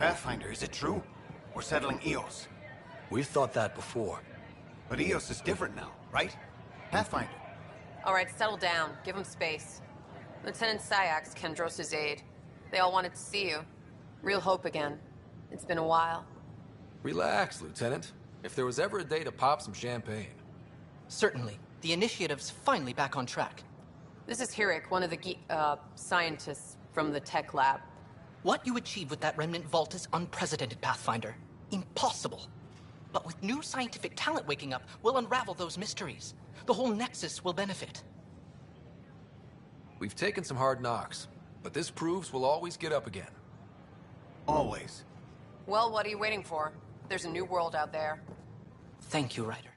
Pathfinder, is it true? We're settling Eos. We've thought that before. But Eos is different now, right? Pathfinder. All right, settle down. Give him space. Lieutenant Syax, Kendros' aide. They all wanted to see you. Real hope again. It's been a while. Relax, Lieutenant. If there was ever a day to pop some champagne. Certainly. The initiative's finally back on track. This is Hirik, one of the scientists from the tech lab. What you achieved with that remnant vault is unprecedented, Pathfinder. Impossible. But with new scientific talent waking up, we'll unravel those mysteries. The whole Nexus will benefit. We've taken some hard knocks, but this proves we'll always get up again. Always. Well, what are you waiting for? There's a new world out there. Thank you, Ryder.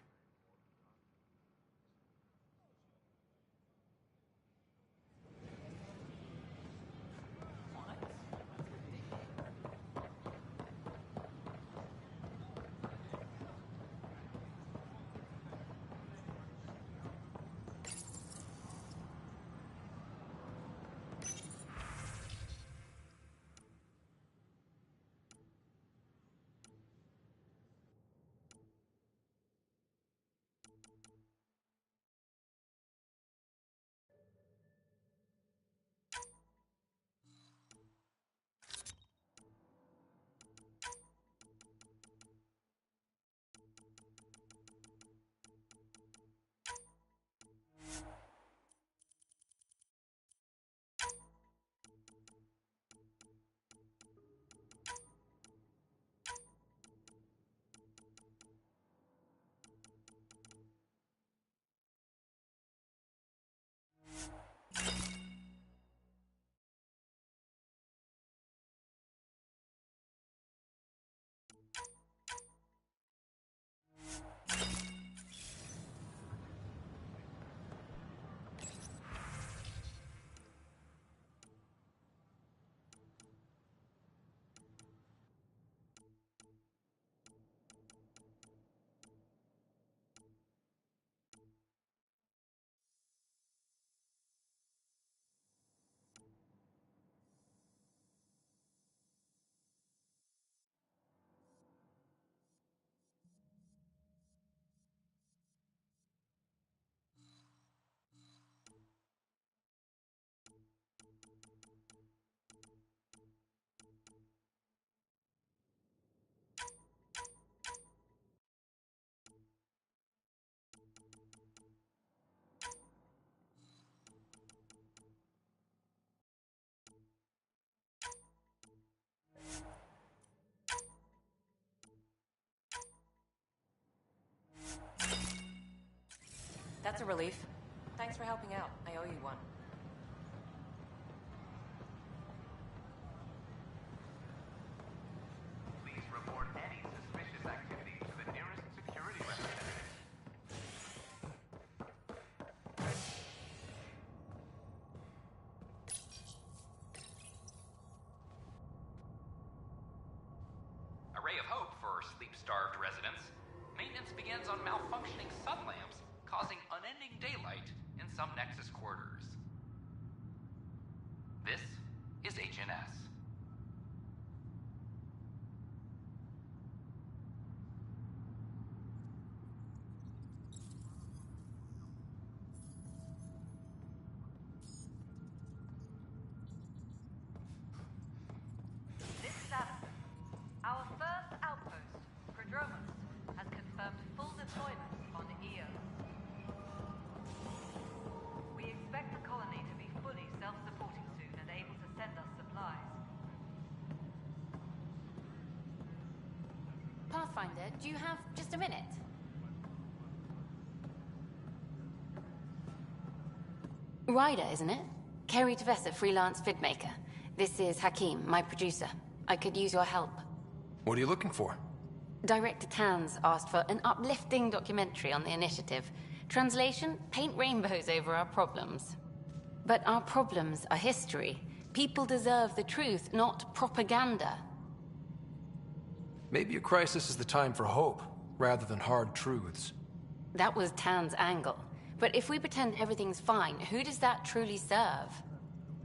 That's a relief. Thanks for helping out. I owe you one. Please report any suspicious activity to the nearest security representative. A ray of hope for sleep-starved residents. Maintenance begins on malfunctioning sun lamps, causing unending daylight in some Nexus quarters. This is HNS. This is Adam. Our first outpost, Prodromos, has confirmed full deployment on Io. We expect the colony to be fully self-supporting soon and able to send us supplies. Pathfinder, do you have just a minute? Ryder, isn't it? Kerry Tavessa, freelance vidmaker. This is Hakim, my producer. I could use your help. What are you looking for? Director Tans asked for an uplifting documentary on the initiative. Translation, paint rainbows over our problems. But our problems are history. People deserve the truth, not propaganda. Maybe a crisis is the time for hope, rather than hard truths. That was Tan's angle. But if we pretend everything's fine, who does that truly serve?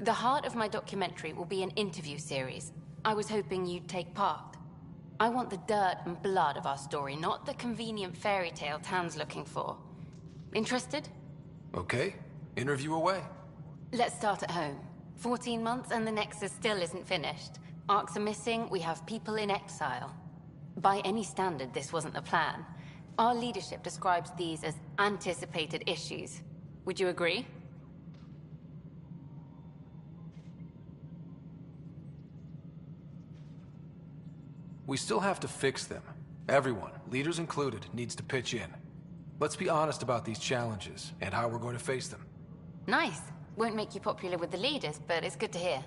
The heart of my documentary will be an interview series. I was hoping you'd take part. I want the dirt and blood of our story, not the convenient fairy tale Tan's looking for. Interested? Okay, interview away. Let's start at home. 14 months and the Nexus still isn't finished. Arcs are missing, we have people in exile. By any standard, this wasn't the plan. Our leadership describes these as anticipated issues. Would you agree? We still have to fix them. Everyone, leaders included, needs to pitch in. Let's be honest about these challenges and how we're going to face them. Nice. Won't make you popular with the leaders, but it's good to hear.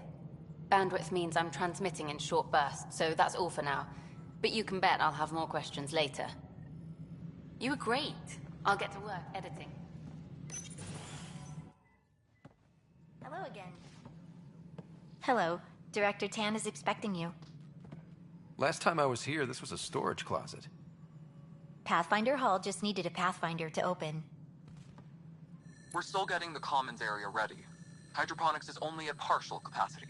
Bandwidth means I'm transmitting in short bursts, so that's all for now. But you can bet I'll have more questions later. You were great. I'll get to work editing. Hello again. Hello. Director Tan is expecting you. Last time I was here, this was a storage closet. Pathfinder Hall just needed a Pathfinder to open. We're still getting the commons area ready. Hydroponics is only at partial capacity.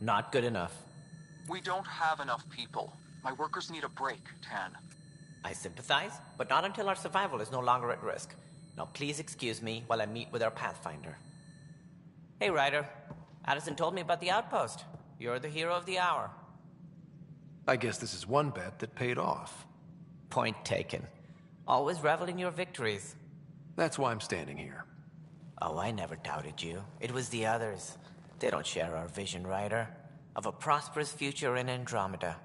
Not good enough. We don't have enough people. My workers need a break, Tan. I sympathize, but not until our survival is no longer at risk. Now please excuse me while I meet with our Pathfinder. Hey, Ryder. Addison told me about the outpost. You're the hero of the hour. I guess this is one bet that paid off. Point taken. Always revel in your victories. That's why I'm standing here. Oh, I never doubted you. It was the others. They don't share our vision, Ryder. Of a prosperous future in Andromeda.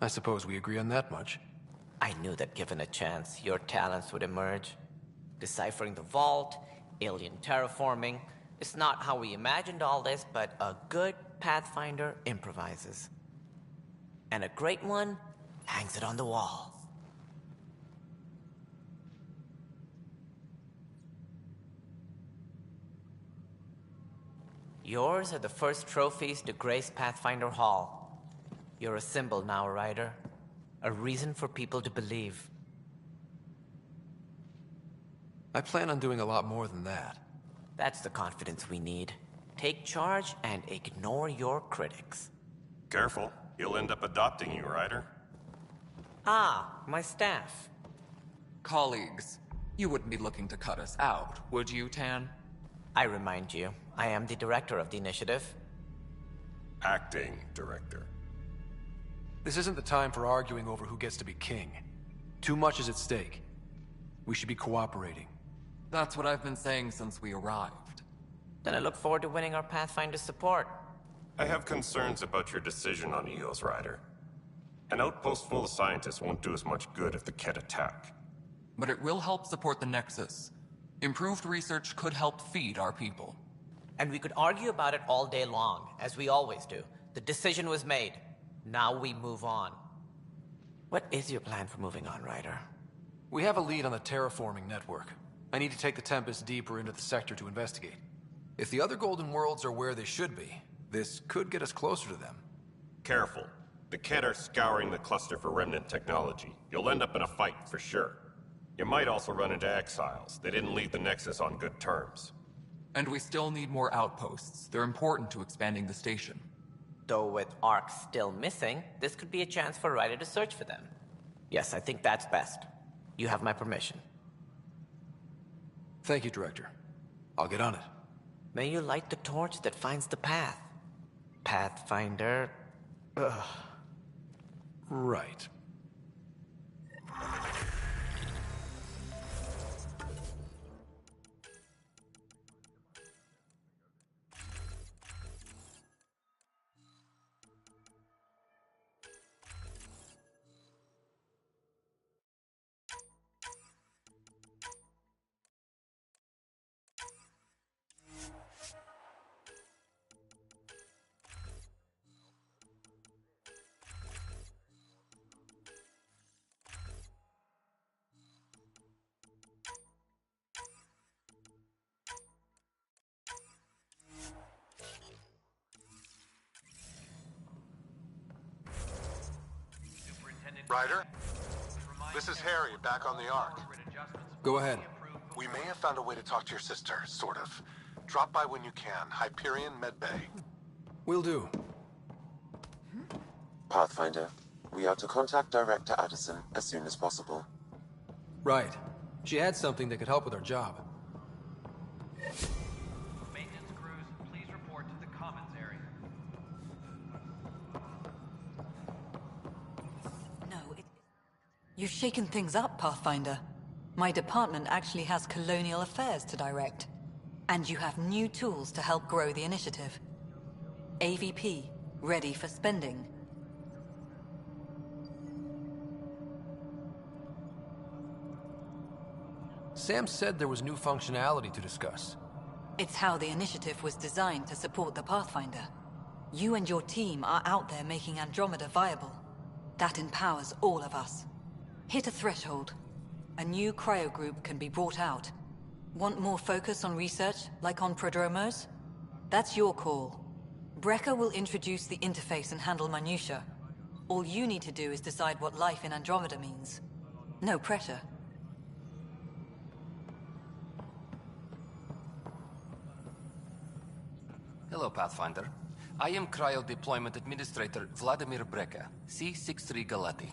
I suppose we agree on that much. I knew that given a chance, your talents would emerge. Deciphering the vault, alien terraforming. It's not how we imagined all this, but a good Pathfinder improvises. And a great one hangs it on the wall. Yours are the first trophies to grace Pathfinder Hall. You're a symbol now, Ryder. A reason for people to believe. I plan on doing a lot more than that. That's the confidence we need. Take charge and ignore your critics. Careful. He'll end up adopting you, Ryder. Ah, my staff. Colleagues, you wouldn't be looking to cut us out, would you, Tan? I remind you, I am the director of the initiative. Acting director. This isn't the time for arguing over who gets to be king. Too much is at stake. We should be cooperating. That's what I've been saying since we arrived. Then I look forward to winning our Pathfinder's support. I have concerns about your decision on EOS, Ryder. An outpost full of scientists won't do us much good if the Kett attack. But it will help support the Nexus. Improved research could help feed our people. And we could argue about it all day long, as we always do. The decision was made. Now we move on. What is your plan for moving on, Ryder? We have a lead on the terraforming network. I need to take the Tempest deeper into the sector to investigate. If the other Golden Worlds are where they should be, this could get us closer to them. Careful. The Kett are scouring the cluster for remnant technology. You'll end up in a fight, for sure. You might also run into exiles. They didn't leave the Nexus on good terms. And we still need more outposts. They're important to expanding the station. Though with Ark still missing, this could be a chance for Ryder to search for them. Yes, I think that's best. You have my permission. Thank you, Director. I'll get on it. May you light the torch that finds the path. Pathfinder... Ugh. Right. Ryder? This is Harry, back on the Ark. Go ahead. We may have found a way to talk to your sister, sort of. Drop by when you can. Hyperion Medbay. Will do. Pathfinder, we are to contact Director Addison as soon as possible. Right. She had something that could help with our job. Maintenance crews, please report to the commons area. You've shaken things up, Pathfinder. My department actually has colonial affairs to direct. And you have new tools to help grow the initiative. AVP, ready for spending. Sam said there was new functionality to discuss. It's how the initiative was designed to support the Pathfinder. You and your team are out there making Andromeda viable. That empowers all of us. Hit a threshold. A new cryo group can be brought out. Want more focus on research, like on prodromos? That's your call. Brecker will introduce the interface and handle minutiae. All you need to do is decide what life in Andromeda means. No pressure. Hello, Pathfinder. I am Cryo Deployment Administrator Vladimir Brecker, C-63 Galati.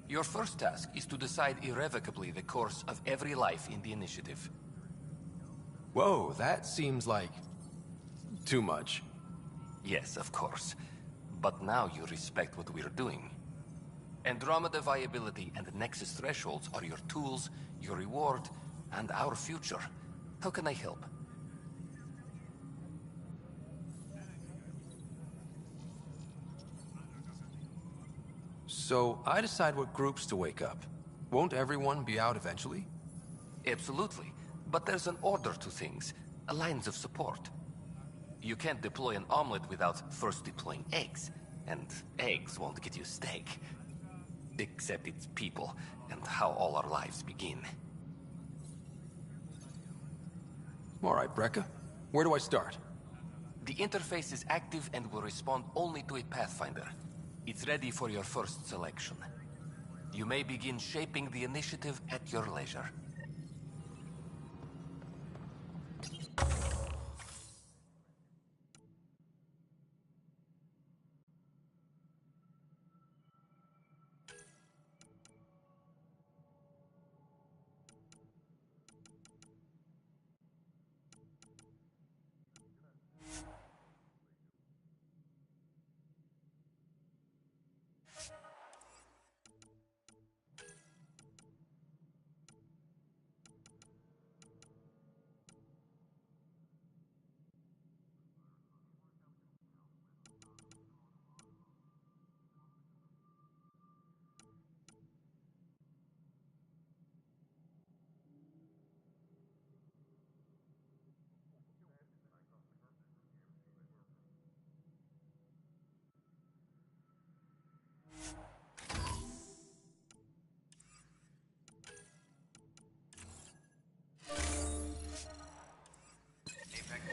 Your first task is to decide irrevocably the course of every life in the initiative. Whoa, that seems like... too much. Yes, of course. But now you respect what we're doing. Andromeda viability and Nexus thresholds are your tools, your reward, and our future. How can I help? So, I decide what groups to wake up. Won't everyone be out eventually? Absolutely. But there's an order to things. Lines of support. You can't deploy an omelet without first deploying eggs. And eggs won't get you steak. Except it's people, and how all our lives begin. Alright, Brekka. Where do I start? The interface is active and will respond only to a Pathfinder. It's ready for your first selection. You may begin shaping the initiative at your leisure.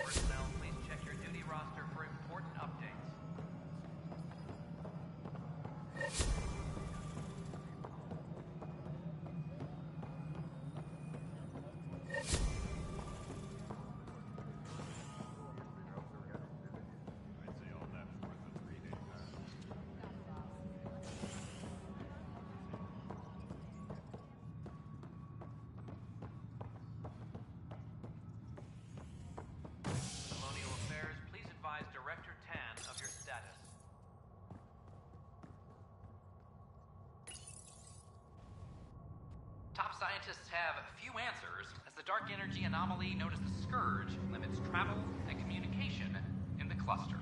Personnel, please check your duty roster for important updates. Director Tan of your status. Top scientists have few answers, as the dark energy anomaly known as the Scourge limits travel and communication in the cluster.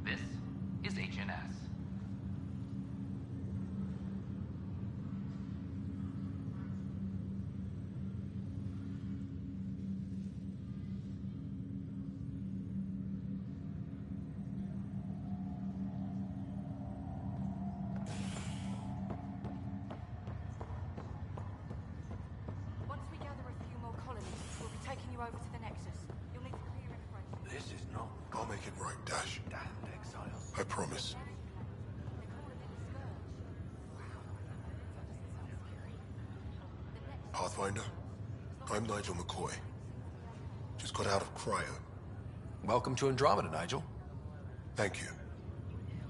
This is HNS. Over to the Nexus. You'll need to clear immigration. This is not... I'll make it right, Dash. Damned exiles. I promise. Pathfinder, I'm Nigel McCoy. Just got out of cryo. Welcome to Andromeda, Nigel. Thank you.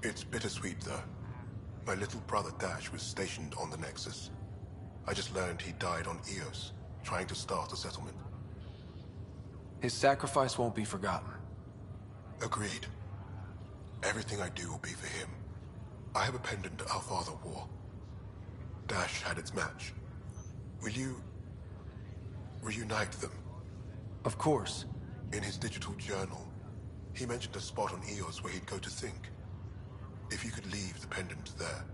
It's bittersweet, though. My little brother Dash was stationed on the Nexus. I just learned he died on Eos, trying to start a settlement. His sacrifice won't be forgotten. Agreed. Everything I do will be for him. I have a pendant our father wore. Dash had its match. Will you reunite them? Of course. In his digital journal, he mentioned a spot on Eos where he'd go to think. If you could leave the pendant there.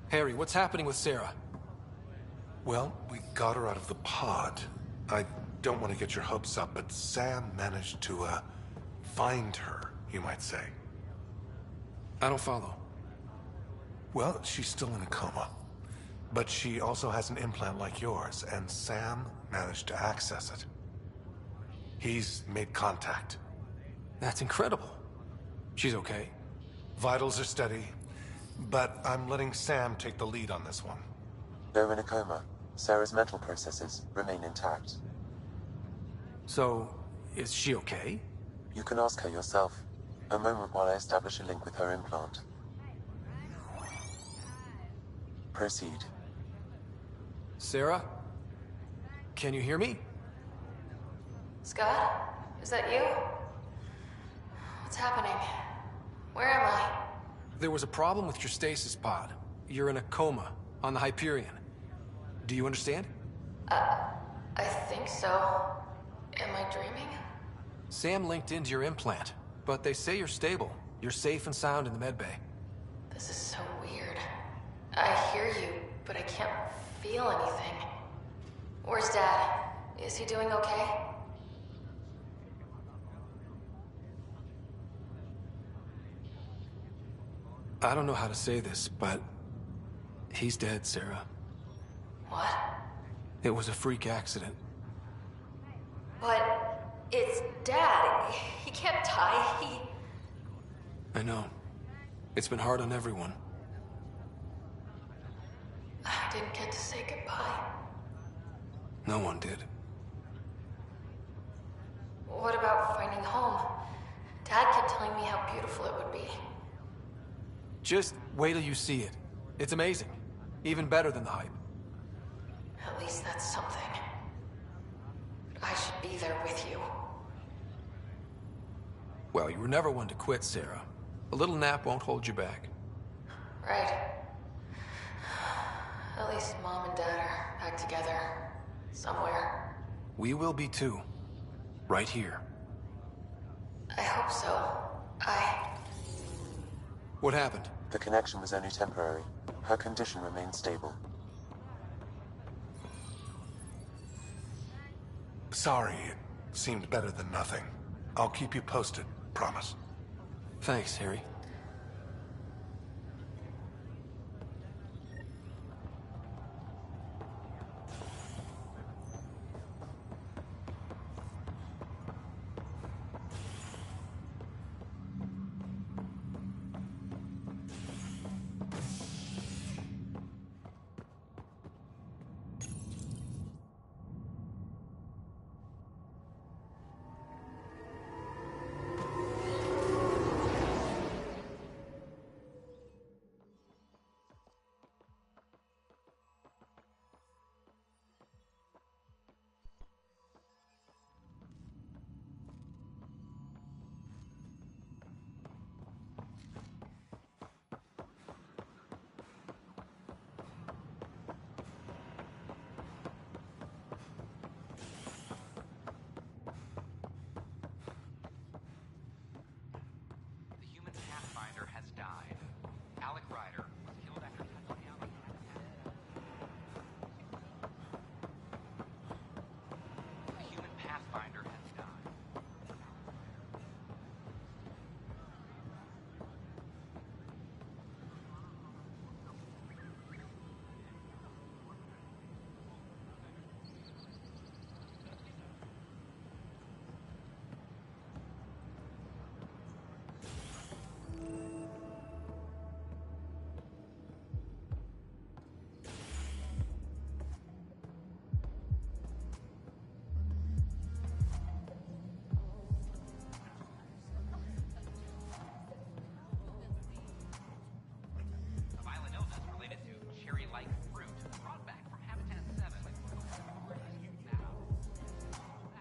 Harry, what's happening with Sarah? Well, we got her out of the pod. I don't want to get your hopes up, but Sam managed to, find her, you might say. I don't follow. Well, she's still in a coma. But she also has an implant like yours, and Sam managed to access it. He's made contact. That's incredible. She's okay. Vitals are steady, but I'm letting Sam take the lead on this one. Though in a coma, Sarah's mental processes remain intact. So, is she okay? You can ask her yourself. A moment while I establish a link with her implant. Proceed. Sarah? Can you hear me? Scott? Is that you? What's happening? Where am I? There was a problem with your stasis pod. You're in a coma on the Hyperion. Do you understand? I think so. Am I dreaming? Sam linked into your implant, but they say you're stable. You're safe and sound in the medbay. This is so weird. I hear you, but I can't feel anything. Where's Dad? Is he doing okay? I don't know how to say this, but he's dead, Sarah. What? It was a freak accident. But it's Dad. He can't die. I know. It's been hard on everyone. I didn't get to say goodbye. No one did. What about finding home? Dad kept telling me how beautiful it would be. Just wait till you see it. It's amazing. Even better than the hype. At least that's something. I should be there with you. Well, you were never one to quit, Sarah. A little nap won't hold you back. Right. At least Mom and Dad are back together. Somewhere. We will be too. Right here. I hope so. What happened? The connection was only temporary. Her condition remains stable. Sorry, it seemed better than nothing. I'll keep you posted, promise. Thanks, Harry.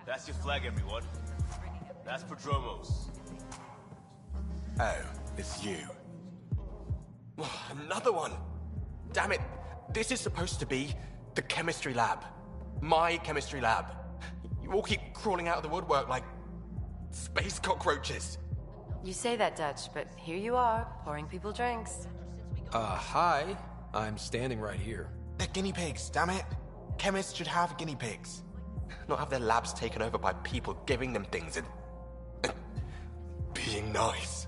That's your flag, everyone. That's Prodromos. Oh, it's you. Another one! Damn it! This is supposed to be the chemistry lab. My chemistry lab. You all keep crawling out of the woodwork like space cockroaches. You say that, Dutch, but here you are, pouring people drinks. Hi. I'm standing right here. They're guinea pigs, damn it. Chemists should have guinea pigs. Not have their labs taken over by people giving them things and being nice.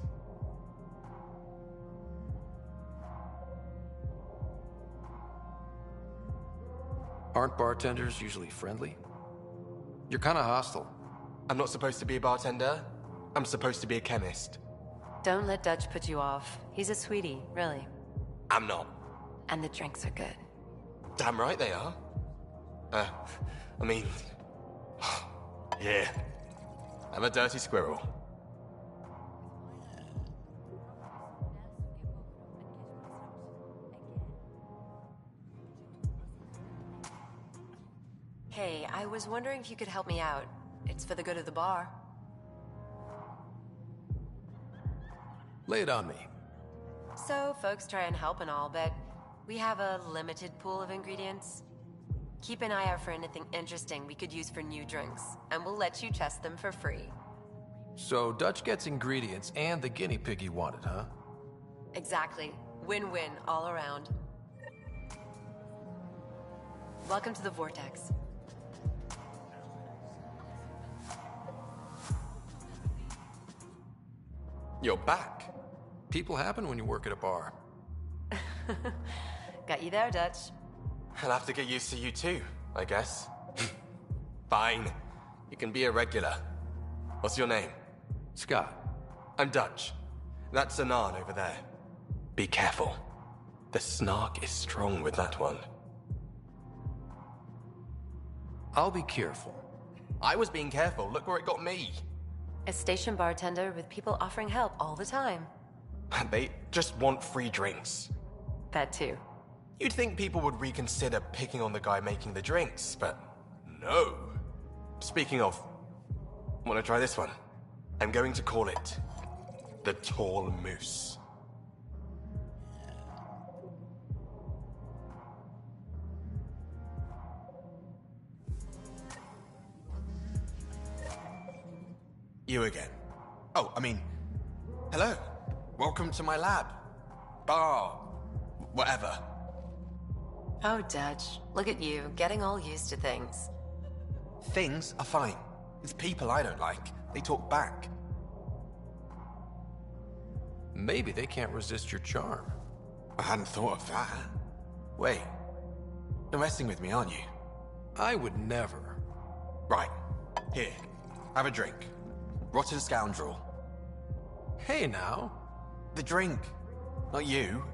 Aren't bartenders usually friendly? You're kind of hostile. I'm not supposed to be a bartender. I'm supposed to be a chemist. Don't let Dutch put you off. He's a sweetie, really. I'm not. And the drinks are good. Damn right they are. I mean... yeah. I'm a dirty squirrel. Hey, I was wondering if you could help me out. It's for the good of the bar. Lay it on me. So, folks try and help and all, but we have a limited pool of ingredients. Keep an eye out for anything interesting we could use for new drinks, and we'll let you test them for free. So Dutch gets ingredients and the guinea pig you wanted, huh? Exactly. Win-win all around. Welcome to the Vortex. You're back. People happen when you work at a bar. Got you there, Dutch. I'll have to get used to you too, I guess. Fine. You can be a regular. What's your name? Scott. I'm Dutch. That's Anan over there. Be careful. The snark is strong with that one. I'll be careful. I was being careful. Look where it got me. A station bartender with people offering help all the time. They just want free drinks. That too. You'd think people would reconsider picking on the guy making the drinks, but no. Speaking of, want to try this one? I'm going to call it the Tall Moose. You again. Oh, I mean, hello. Welcome to my lab. Bar. Whatever. Oh, Dutch. Look at you, getting all used to things. Things are fine. It's people I don't like. They talk back. Maybe they can't resist your charm. I hadn't thought of that. Wait. You're messing with me, aren't you? I would never. Right. Here. Have a drink. Rotten scoundrel. Hey now. The drink. Not you.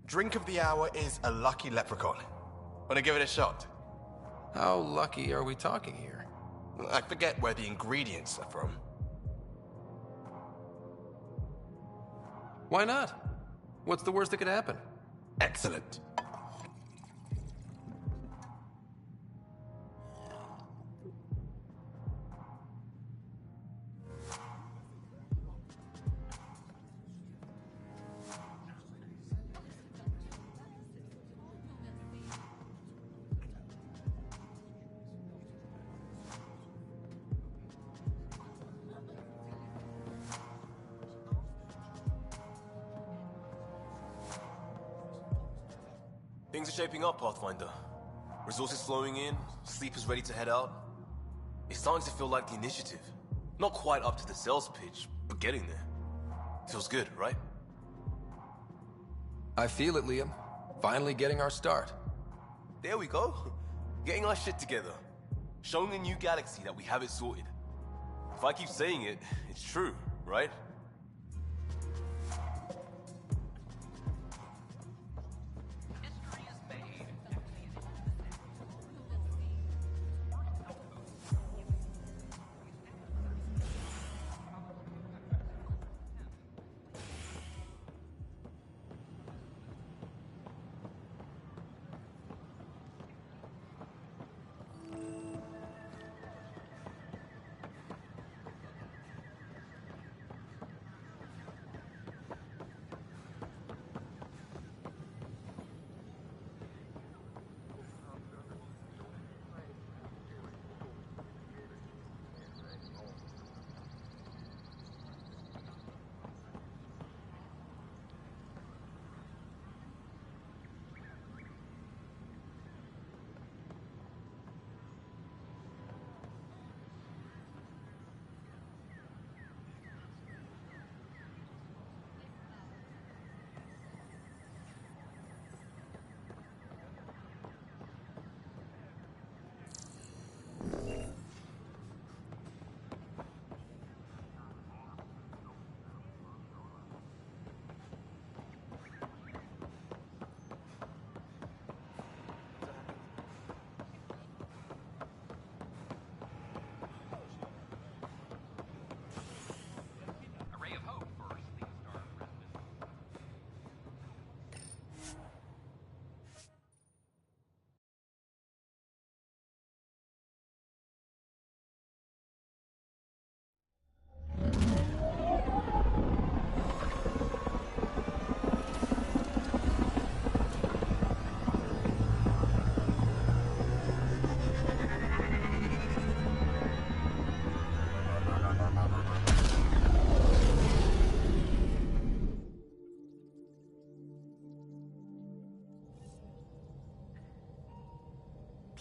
Drink of the hour is a lucky leprechaun. Wanna give it a shot? How lucky are we talking here? I forget where the ingredients are from. Why not? What's the worst that could happen? Excellent. Things are shaping up, Pathfinder. Resources flowing in, sleepers ready to head out. It's starting to feel like the initiative. Not quite up to the sales pitch, but getting there. Feels good, right? I feel it, Liam. Finally getting our start. There we go. Getting our shit together. Showing a new galaxy that we have it sorted. If I keep saying it, it's true, right?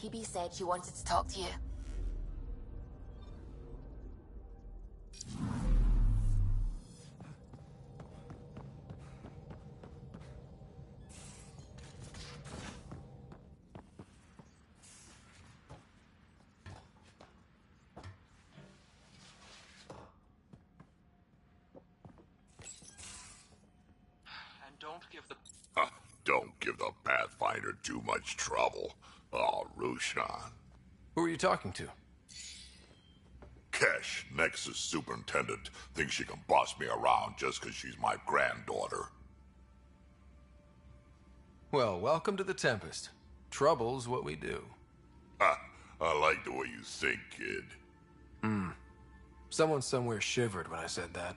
PB said she wanted to talk to you. Don't give the Pathfinder too much trouble. Oh, Rushan. Who are you talking to? Kesh, Nexus Superintendent, thinks she can boss me around just because she's my granddaughter. Well, welcome to the Tempest. Trouble's what we do. Ha! I like the way you think, kid. Someone somewhere shivered when I said that.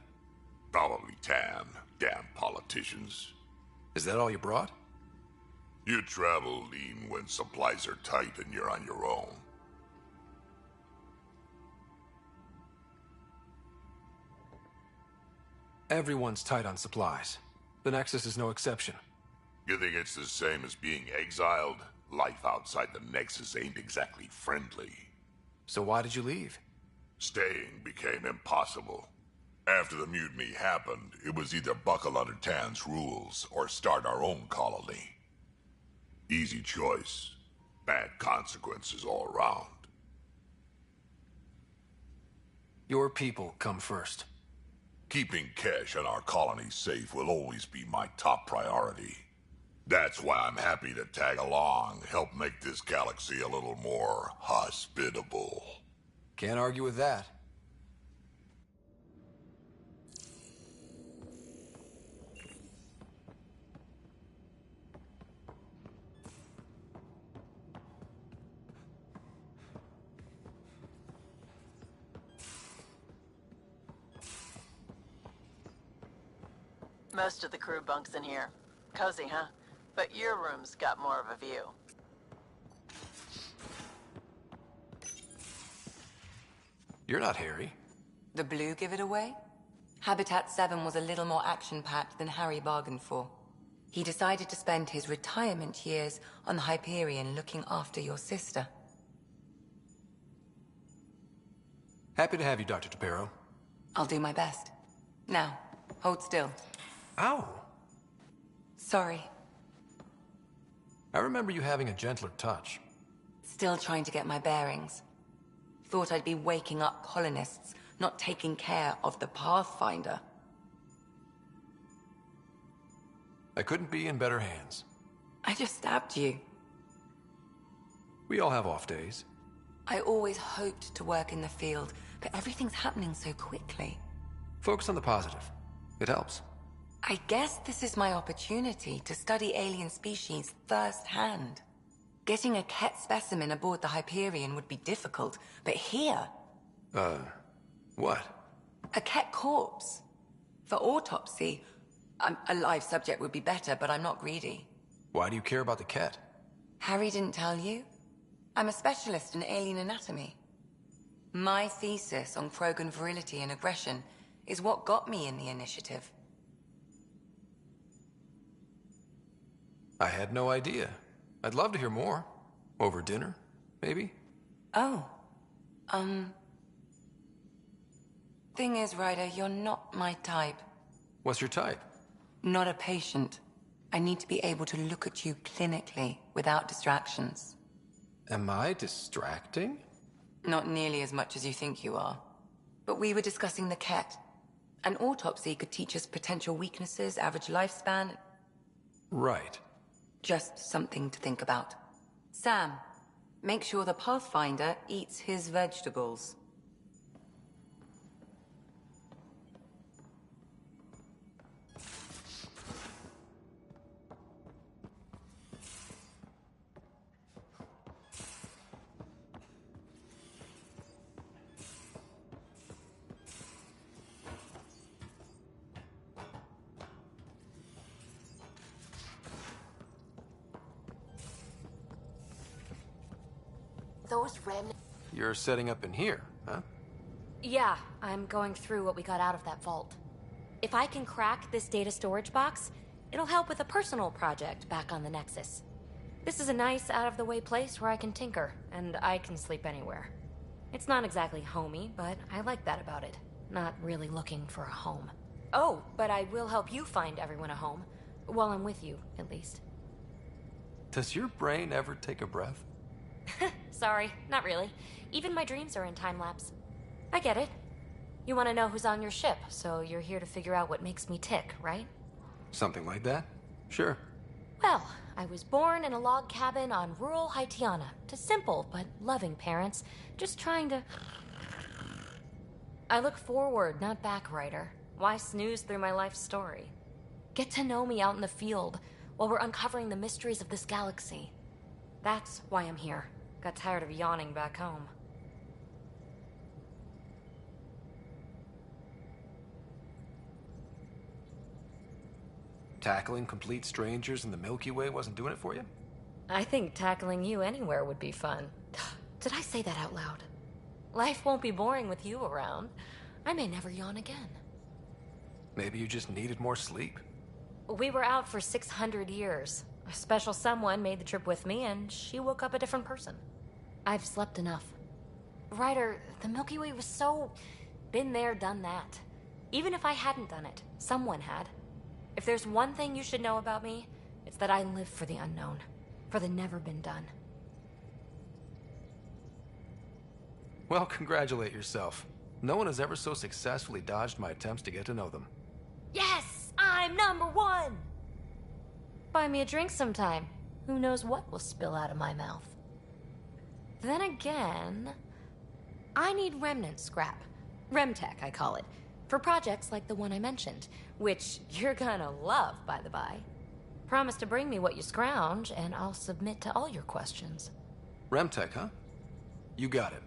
Probably Tan. Damn politicians. Is that all you brought? You travel lean when supplies are tight and you're on your own. Everyone's tight on supplies. The Nexus is no exception. You think it's the same as being exiled? Life outside the Nexus ain't exactly friendly. So why did you leave? Staying became impossible. After the mutiny happened, it was either buckle under Tan's rules or start our own colony. Easy choice. Bad consequences all around. Your people come first. Keeping Kesh and our colony safe will always be my top priority. That's why I'm happy to tag along, help make this galaxy a little more hospitable. Can't argue with that. Most of the crew bunks in here. Cozy, huh? But your room's got more of a view. You're not Harry. The blue give it away? Habitat 7 was a little more action-packed than Harry bargained for. He decided to spend his retirement years on the Hyperion looking after your sister. Happy to have you, Dr. Tapero. I'll do my best. Now, hold still. Ow! Sorry. I remember you having a gentler touch. Still trying to get my bearings. Thought I'd be waking up colonists, not taking care of the Pathfinder. I couldn't be in better hands. I just stabbed you. We all have off days. I always hoped to work in the field, but everything's happening so quickly. Focus on the positive. It helps. I guess this is my opportunity to study alien species firsthand. Getting a Ket specimen aboard the Hyperion would be difficult, but here... What? A Ket corpse. For autopsy, a live subject would be better, but I'm not greedy. Why do you care about the Ket? Harry didn't tell you? I'm a specialist in alien anatomy. My thesis on Krogan virility and aggression is what got me in the initiative. I had no idea. I'd love to hear more. Over dinner, maybe? Oh. Thing is, Ryder, you're not my type. What's your type? Not a patient. I need to be able to look at you clinically, without distractions. Am I distracting? Not nearly as much as you think you are. But we were discussing the Ket. An autopsy could teach us potential weaknesses, average lifespan. Right. Just something to think about. Sam, make sure the Pathfinder eats his vegetables. Those remnants... You're setting up in here, huh? Yeah, I'm going through what we got out of that vault. If I can crack this data storage box, it'll help with a personal project back on the Nexus. This is a nice, out-of-the-way place where I can tinker, and I can sleep anywhere. It's not exactly homey, but I like that about it. Not really looking for a home. Oh, but I will help you find everyone a home. While I'm with you, at least. Does your brain ever take a breath? Sorry, not really. Even my dreams are in time-lapse. I get it. You want to know who's on your ship, so you're here to figure out what makes me tick, right? Something like that? Sure. Well, I was born in a log cabin on rural Haitiana to simple but loving parents, just trying to... I look forward, not back, Ryder. Why snooze through my life story? Get to know me out in the field while we're uncovering the mysteries of this galaxy. That's why I'm here. Got tired of yawning back home. Tackling complete strangers in the Milky Way wasn't doing it for you? I think tackling you anywhere would be fun. Did I say that out loud? Life won't be boring with you around. I may never yawn again. Maybe you just needed more sleep. We were out for 600 years. A special someone made the trip with me, and she woke up a different person. I've slept enough. Ryder, the Milky Way was so... been there, done that. Even if I hadn't done it, someone had. If there's one thing you should know about me, it's that I live for the unknown. For the never been done. Well, congratulate yourself. No one has ever so successfully dodged my attempts to get to know them. Yes! I'm #1! Buy me a drink sometime. Who knows what will spill out of my mouth. Then again... I need remnant scrap. Remtech, I call it. For projects like the one I mentioned. Which you're gonna love, by the by. Promise to bring me what you scrounge, and I'll submit to all your questions. Remtech, huh? You got it.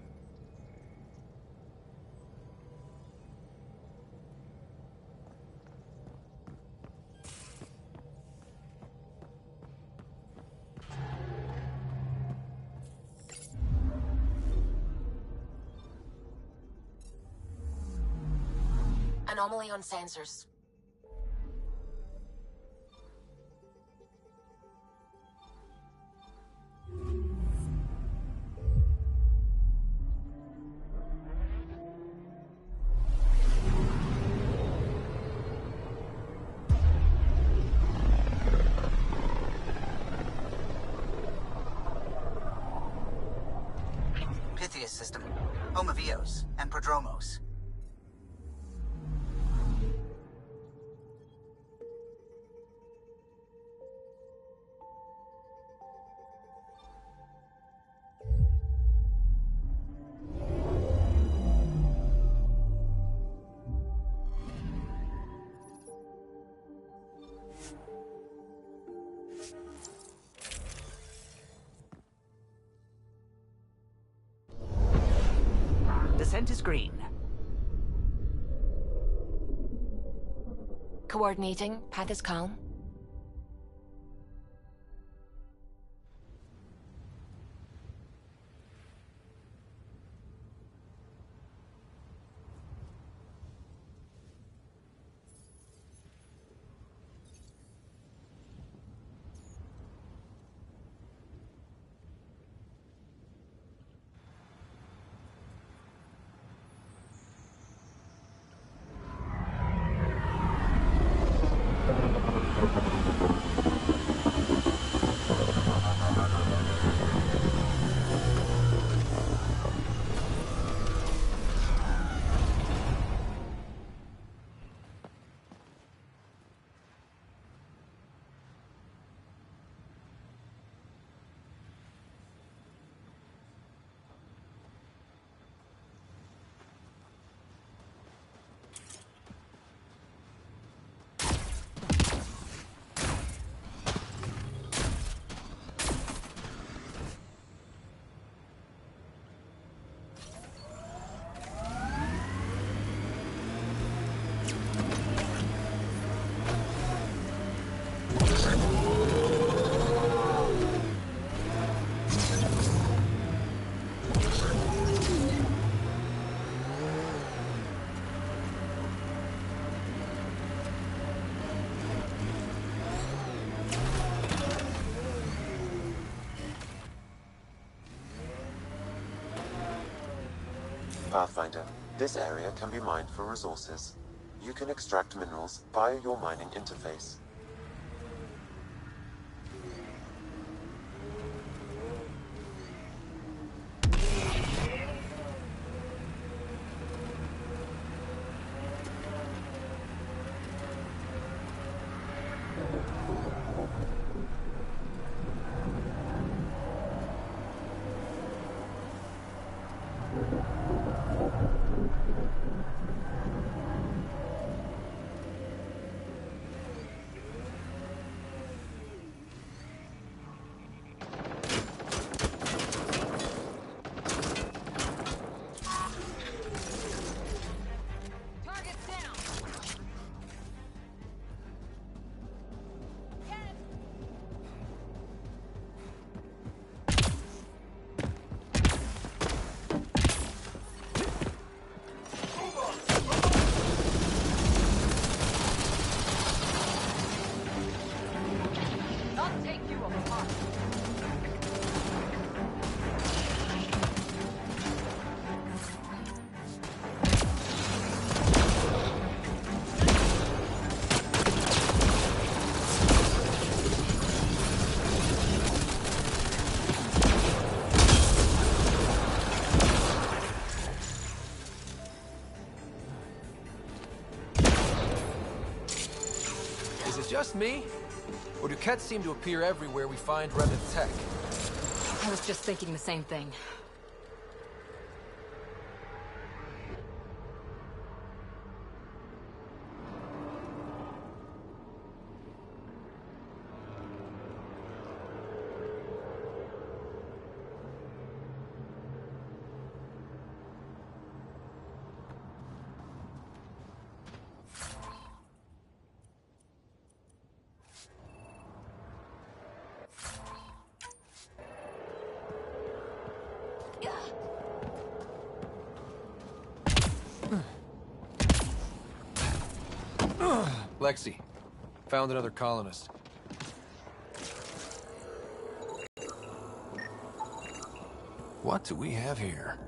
Anomaly on sensors. Pythias system, Homovios, and Prodromos. Descent is green. Coordinating. Path is calm. Pathfinder, this area can be mined for resources. You can extract minerals via your mining interface. Just me? Or do Kets seem to appear everywhere we find remnant tech? I was just thinking the same thing. Lexi, found another colonist. What do we have here?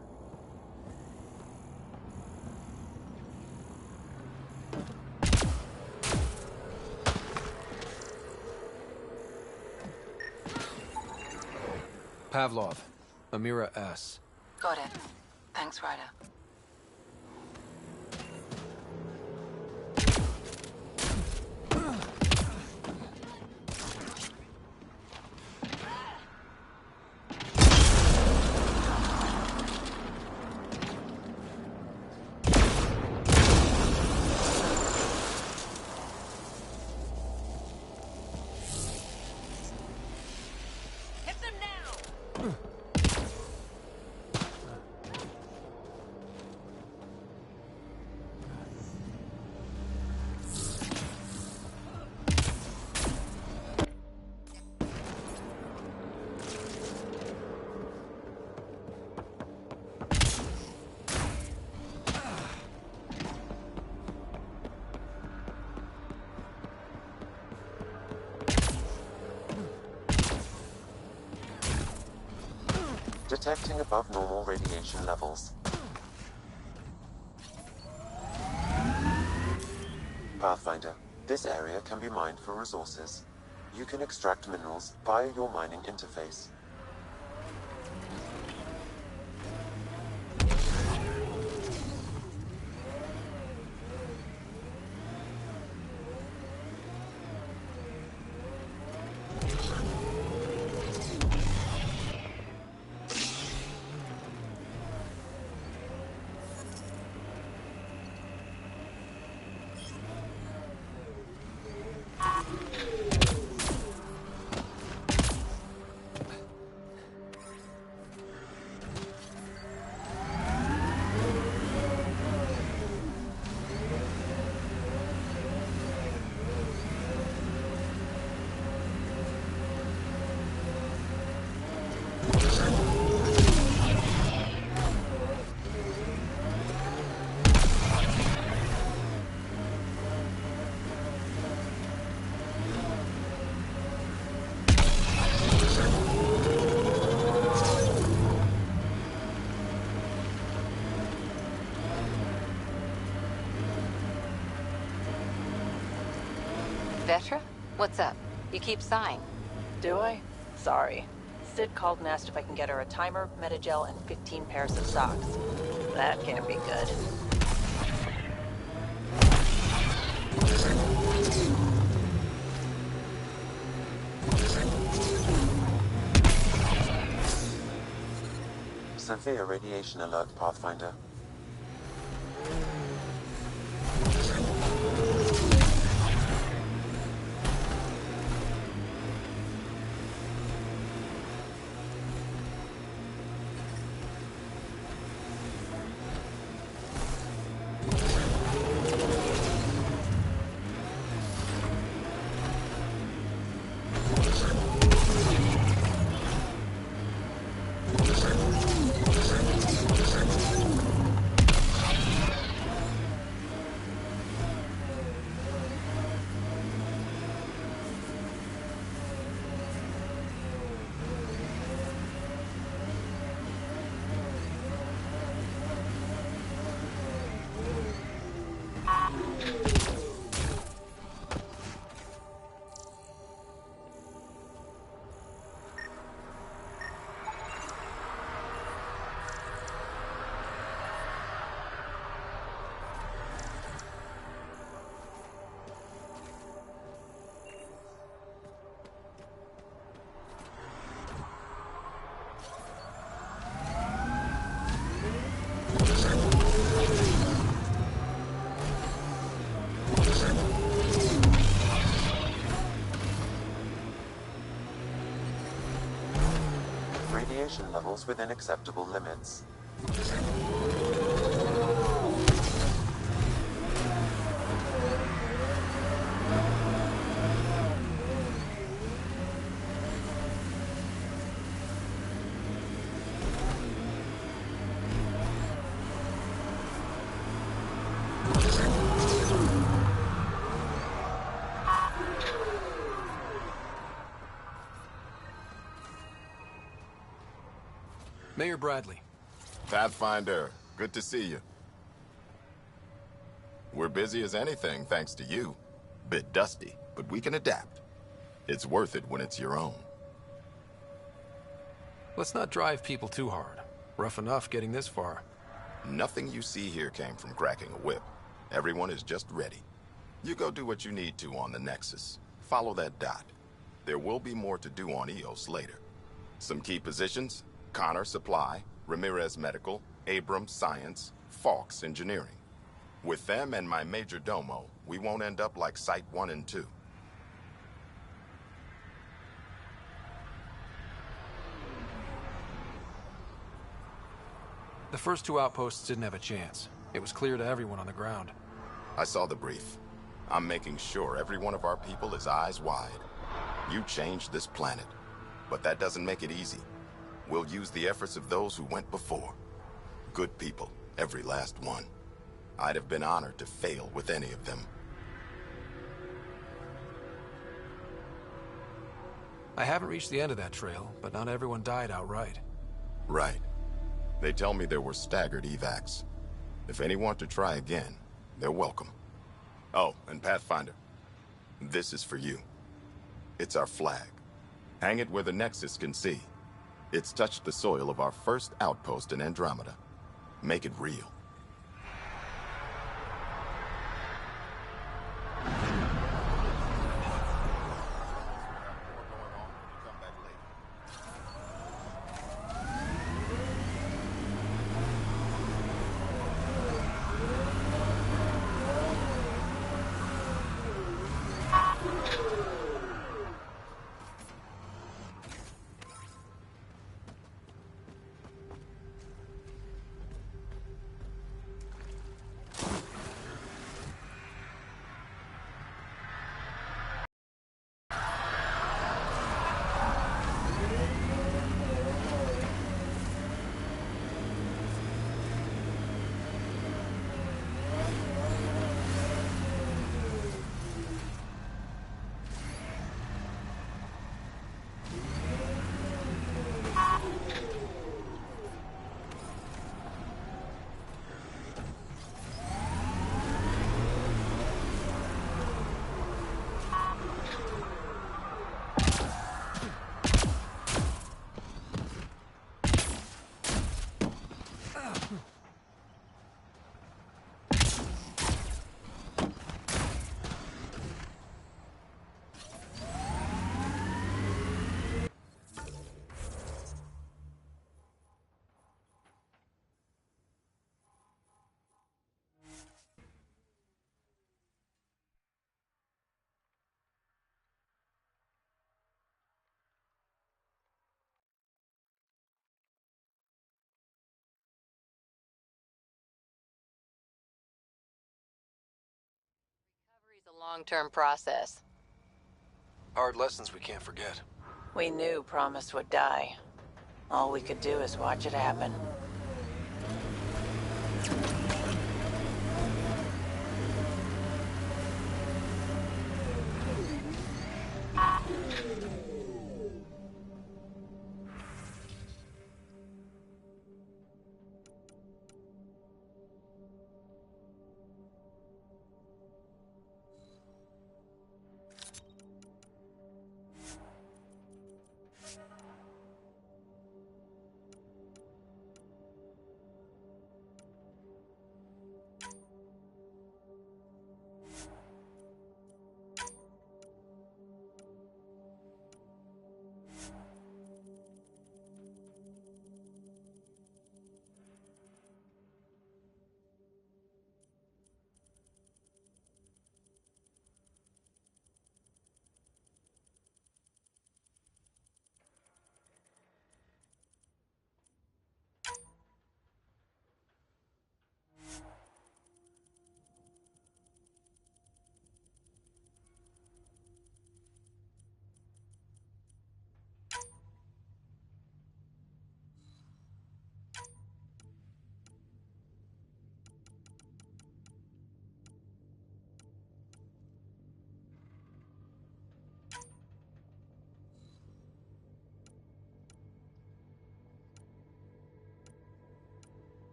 Pavlov, Amira S. Got it. Thanks, Ryder. Detecting above normal radiation levels. Pathfinder, this area can be mined for resources. You can extract minerals via your mining interface. Vetra? What's up? You keep sighing. Do I? Sorry. Sid called and asked if I can get her a timer, metagel, and 15 pairs of socks. That can't be good. Severe radiation alert, Pathfinder. Radiation levels within acceptable limits. Mayor Bradley. Pathfinder, good to see you. We're busy as anything, thanks to you. Bit dusty, but we can adapt. It's worth it when it's your own. Let's not drive people too hard. Rough enough getting this far. Nothing you see here came from cracking a whip. Everyone is just ready. You go do what you need to on the Nexus. Follow that dot. There will be more to do on EOS later. Some key positions: Connor Supply, Ramirez Medical, Abrams Science, Fawkes Engineering. With them and my major domo, we won't end up like Site 1 and 2. The first two outposts didn't have a chance. It was clear to everyone on the ground. I saw the brief. I'm making sure every one of our people is eyes wide. You changed this planet, but that doesn't make it easy. We'll use the efforts of those who went before. Good people, every last one. I'd have been honored to fail with any of them. I haven't reached the end of that trail, but not everyone died outright. Right. They tell me there were staggered evacs. If any want to try again, they're welcome. Oh, and Pathfinder, this is for you. It's our flag. Hang it where the Nexus can see. It's touched the soil of our first outpost in Andromeda. Make it real. long-term process. Hard lessons we can't forget. We knew Promise would die. All we could do is watch it happen.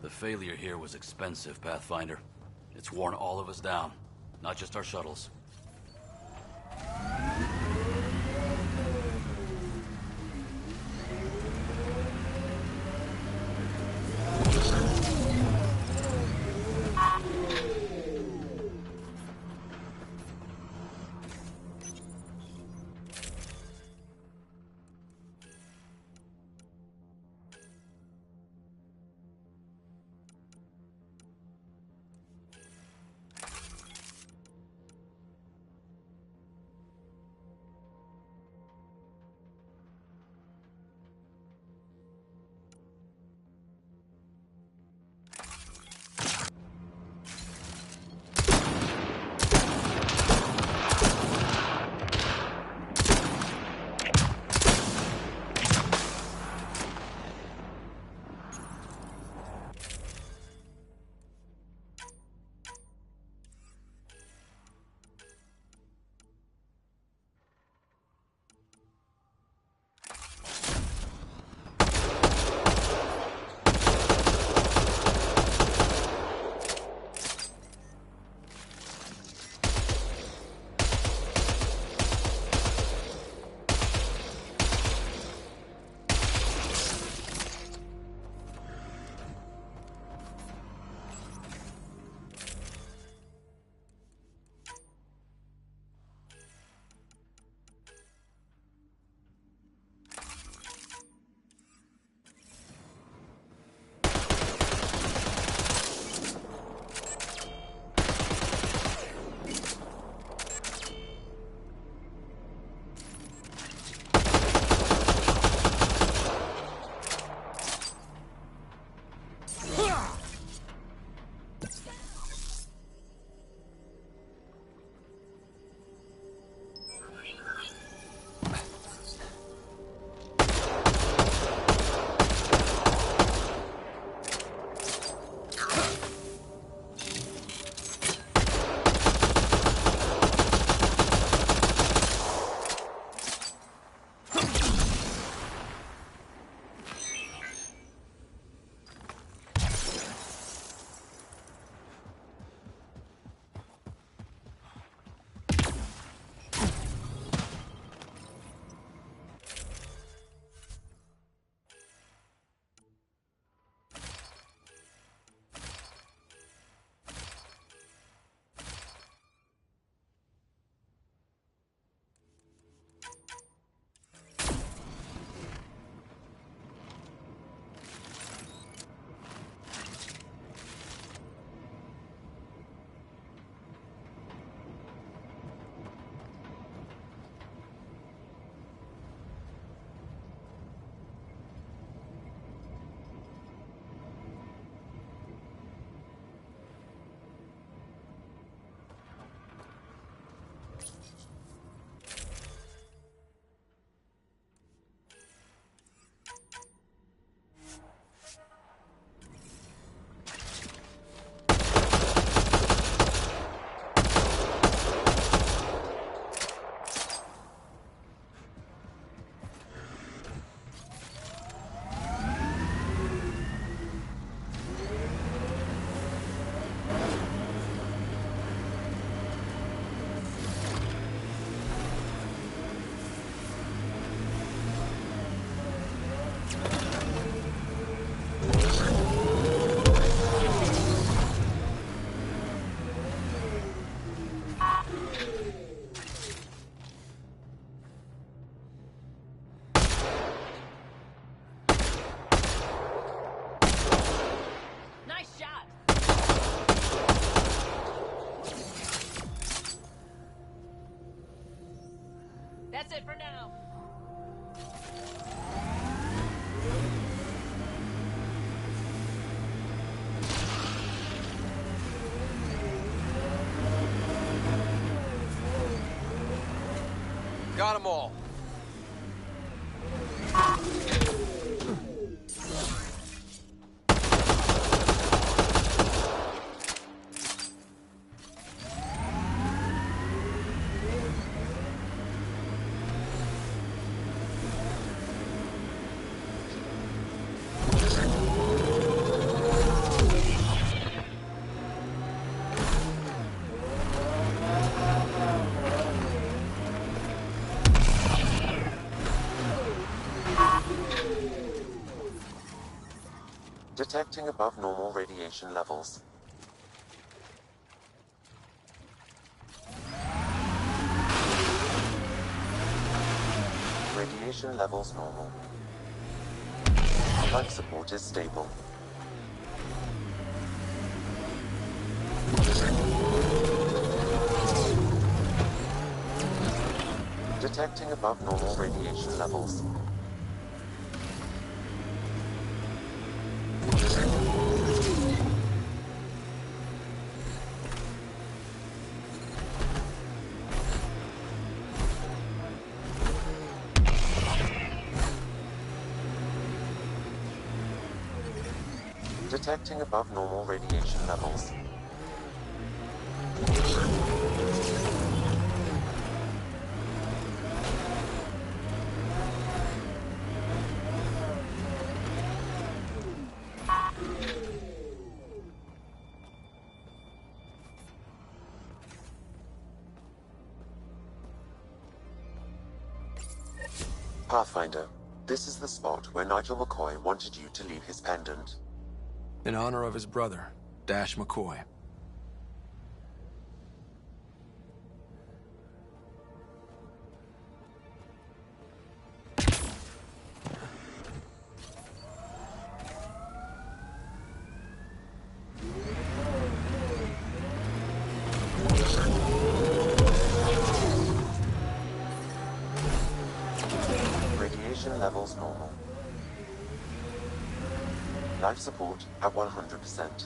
The failure here was expensive, Pathfinder. It's worn all of us down, not just our shuttles. Got them all. Detecting above normal radiation levels. Radiation levels normal. Life support is stable. Detecting above normal radiation levels. Detecting above normal radiation levels. Pathfinder, this is the spot where Nigel McCoy wanted you to leave his pendant. In honor of his brother, Dash McCoy. Radiation levels normal. Life support at 100%.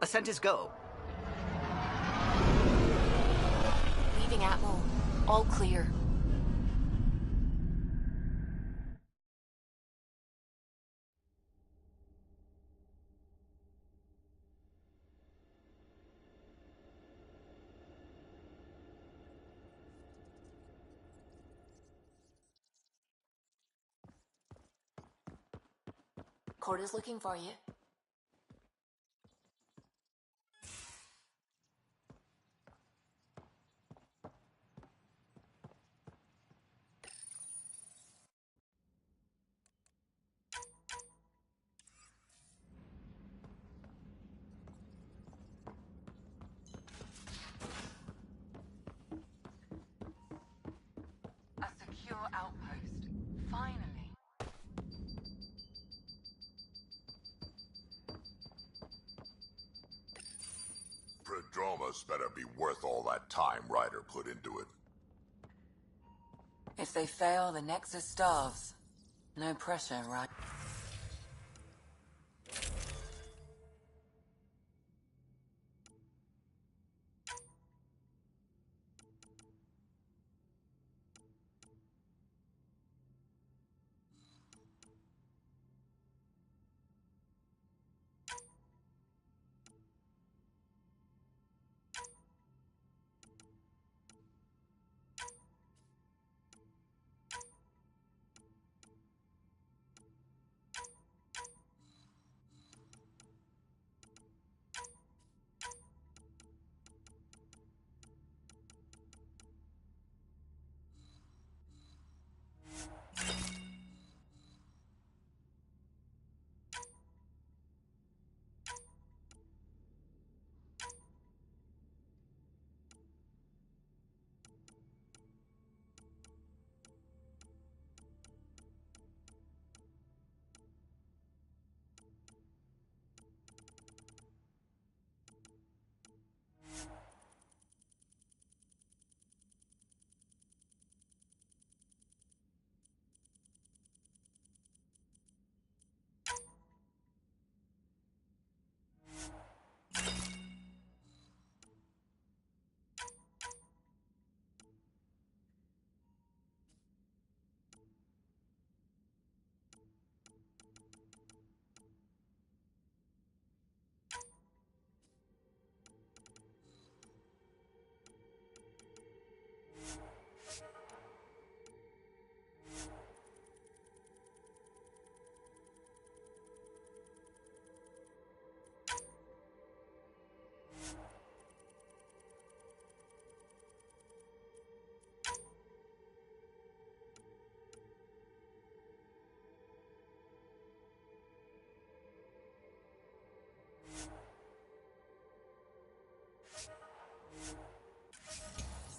Ascent is go. Leaving Atmo. All clear. Court is looking for you. A secure outpost. Finally. Prodromos better be worth all that time Ryder put into it. If they fail, the Nexus starves. No pressure, right?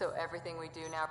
So everything we do now...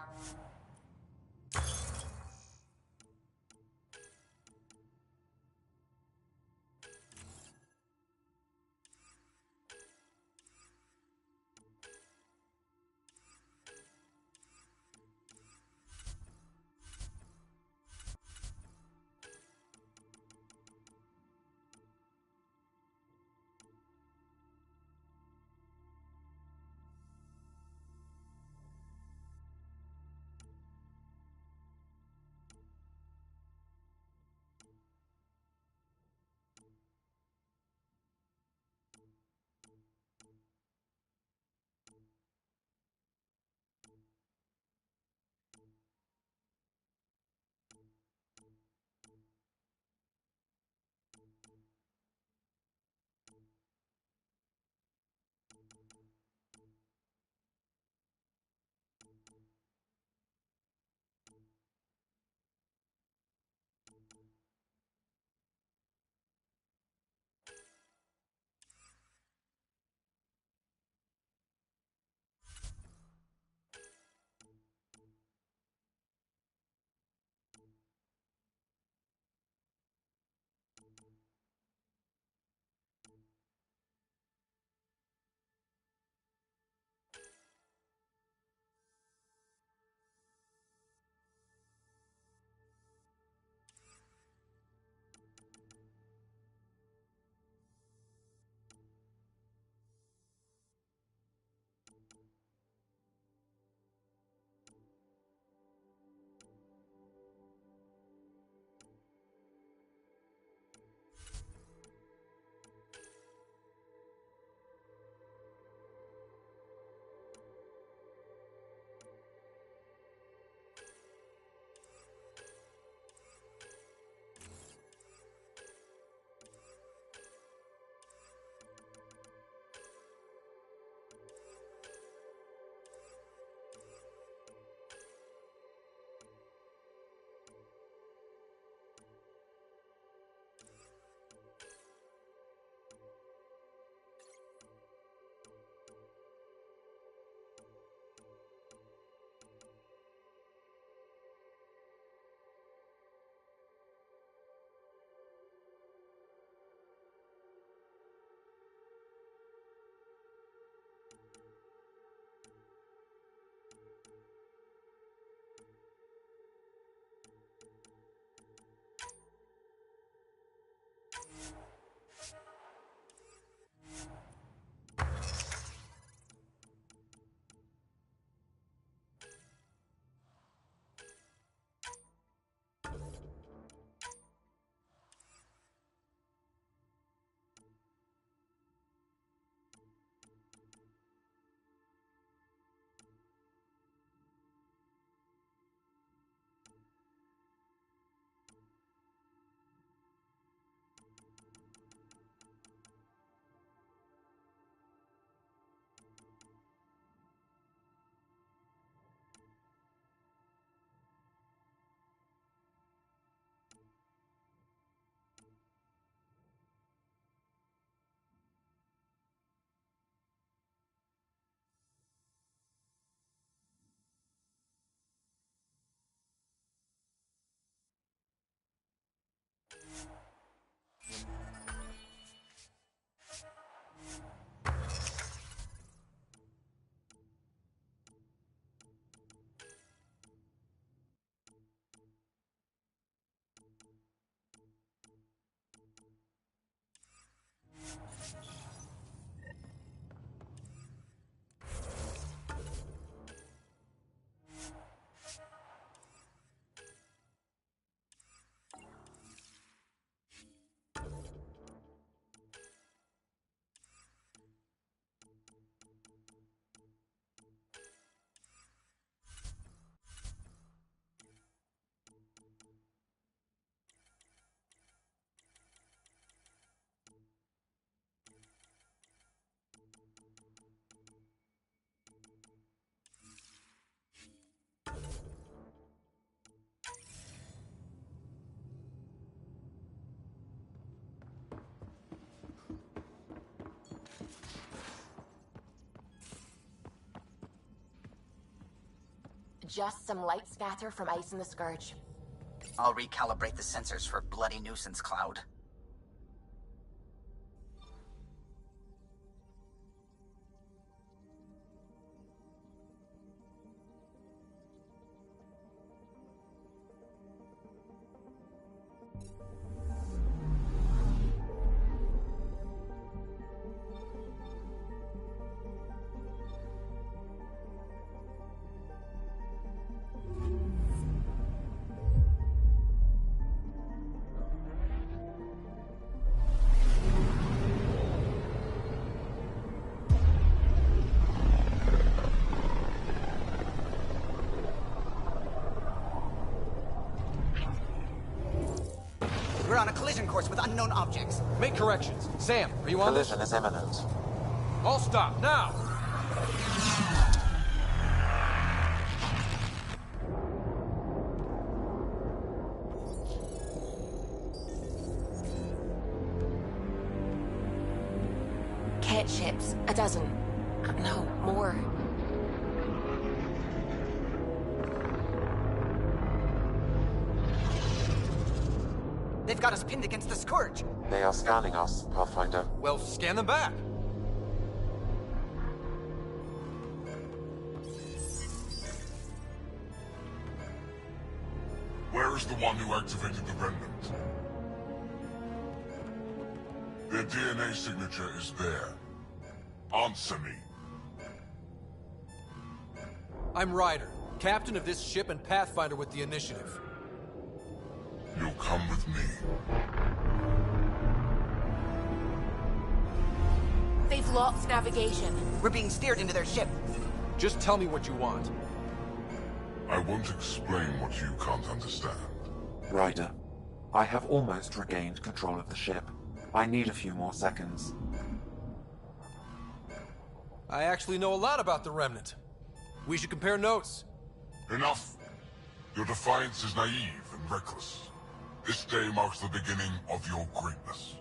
just some light scatter from ice in the Scourge. I'll recalibrate the sensors for bloody nuisance cloud. We're on a collision course with unknown objects. Make corrections. Sam, are you on this? Collision is imminent. All stop, now! Ket ships. A dozen. No, more. They've got us pinned against the Scourge. They are scanning us, Pathfinder. Well, scan them back. Where is the one who activated the remnant? Their DNA signature is there. Answer me. I'm Ryder, captain of this ship and Pathfinder with the initiative. You'll come with me. They've lost navigation. We're being steered into their ship. Just tell me what you want. I won't explain what you can't understand. Ryder, I have almost regained control of the ship. I need a few more seconds. I actually know a lot about the Remnant. We should compare notes. Enough! Your defiance is naive and reckless. This day marks the beginning of your greatness.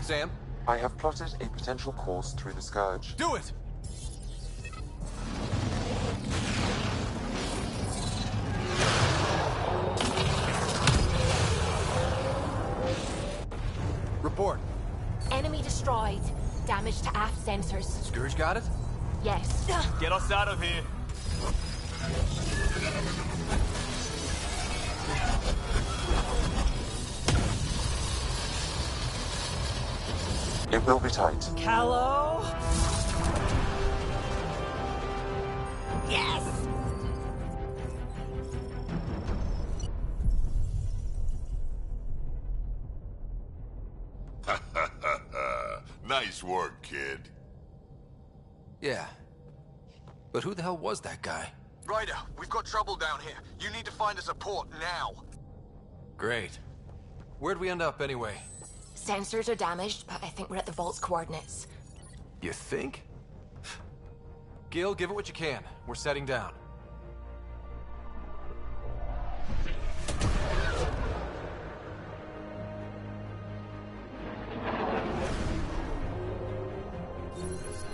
Sam? I have plotted a potential course through the Scourge. Do it! Report. Enemy destroyed. Damage to aft sensors. Scourge got it? Yes. Get us out of here. It will be tight. Callow? Yes! Nice work, kid. Yeah. But who the hell was that guy? Ryder, we've got trouble down here. You need to find us a port now. Great. Where'd we end up anyway? Sensors are damaged, but I think we're at the vault's coordinates. You think? Gil, give it what you can. We're setting down.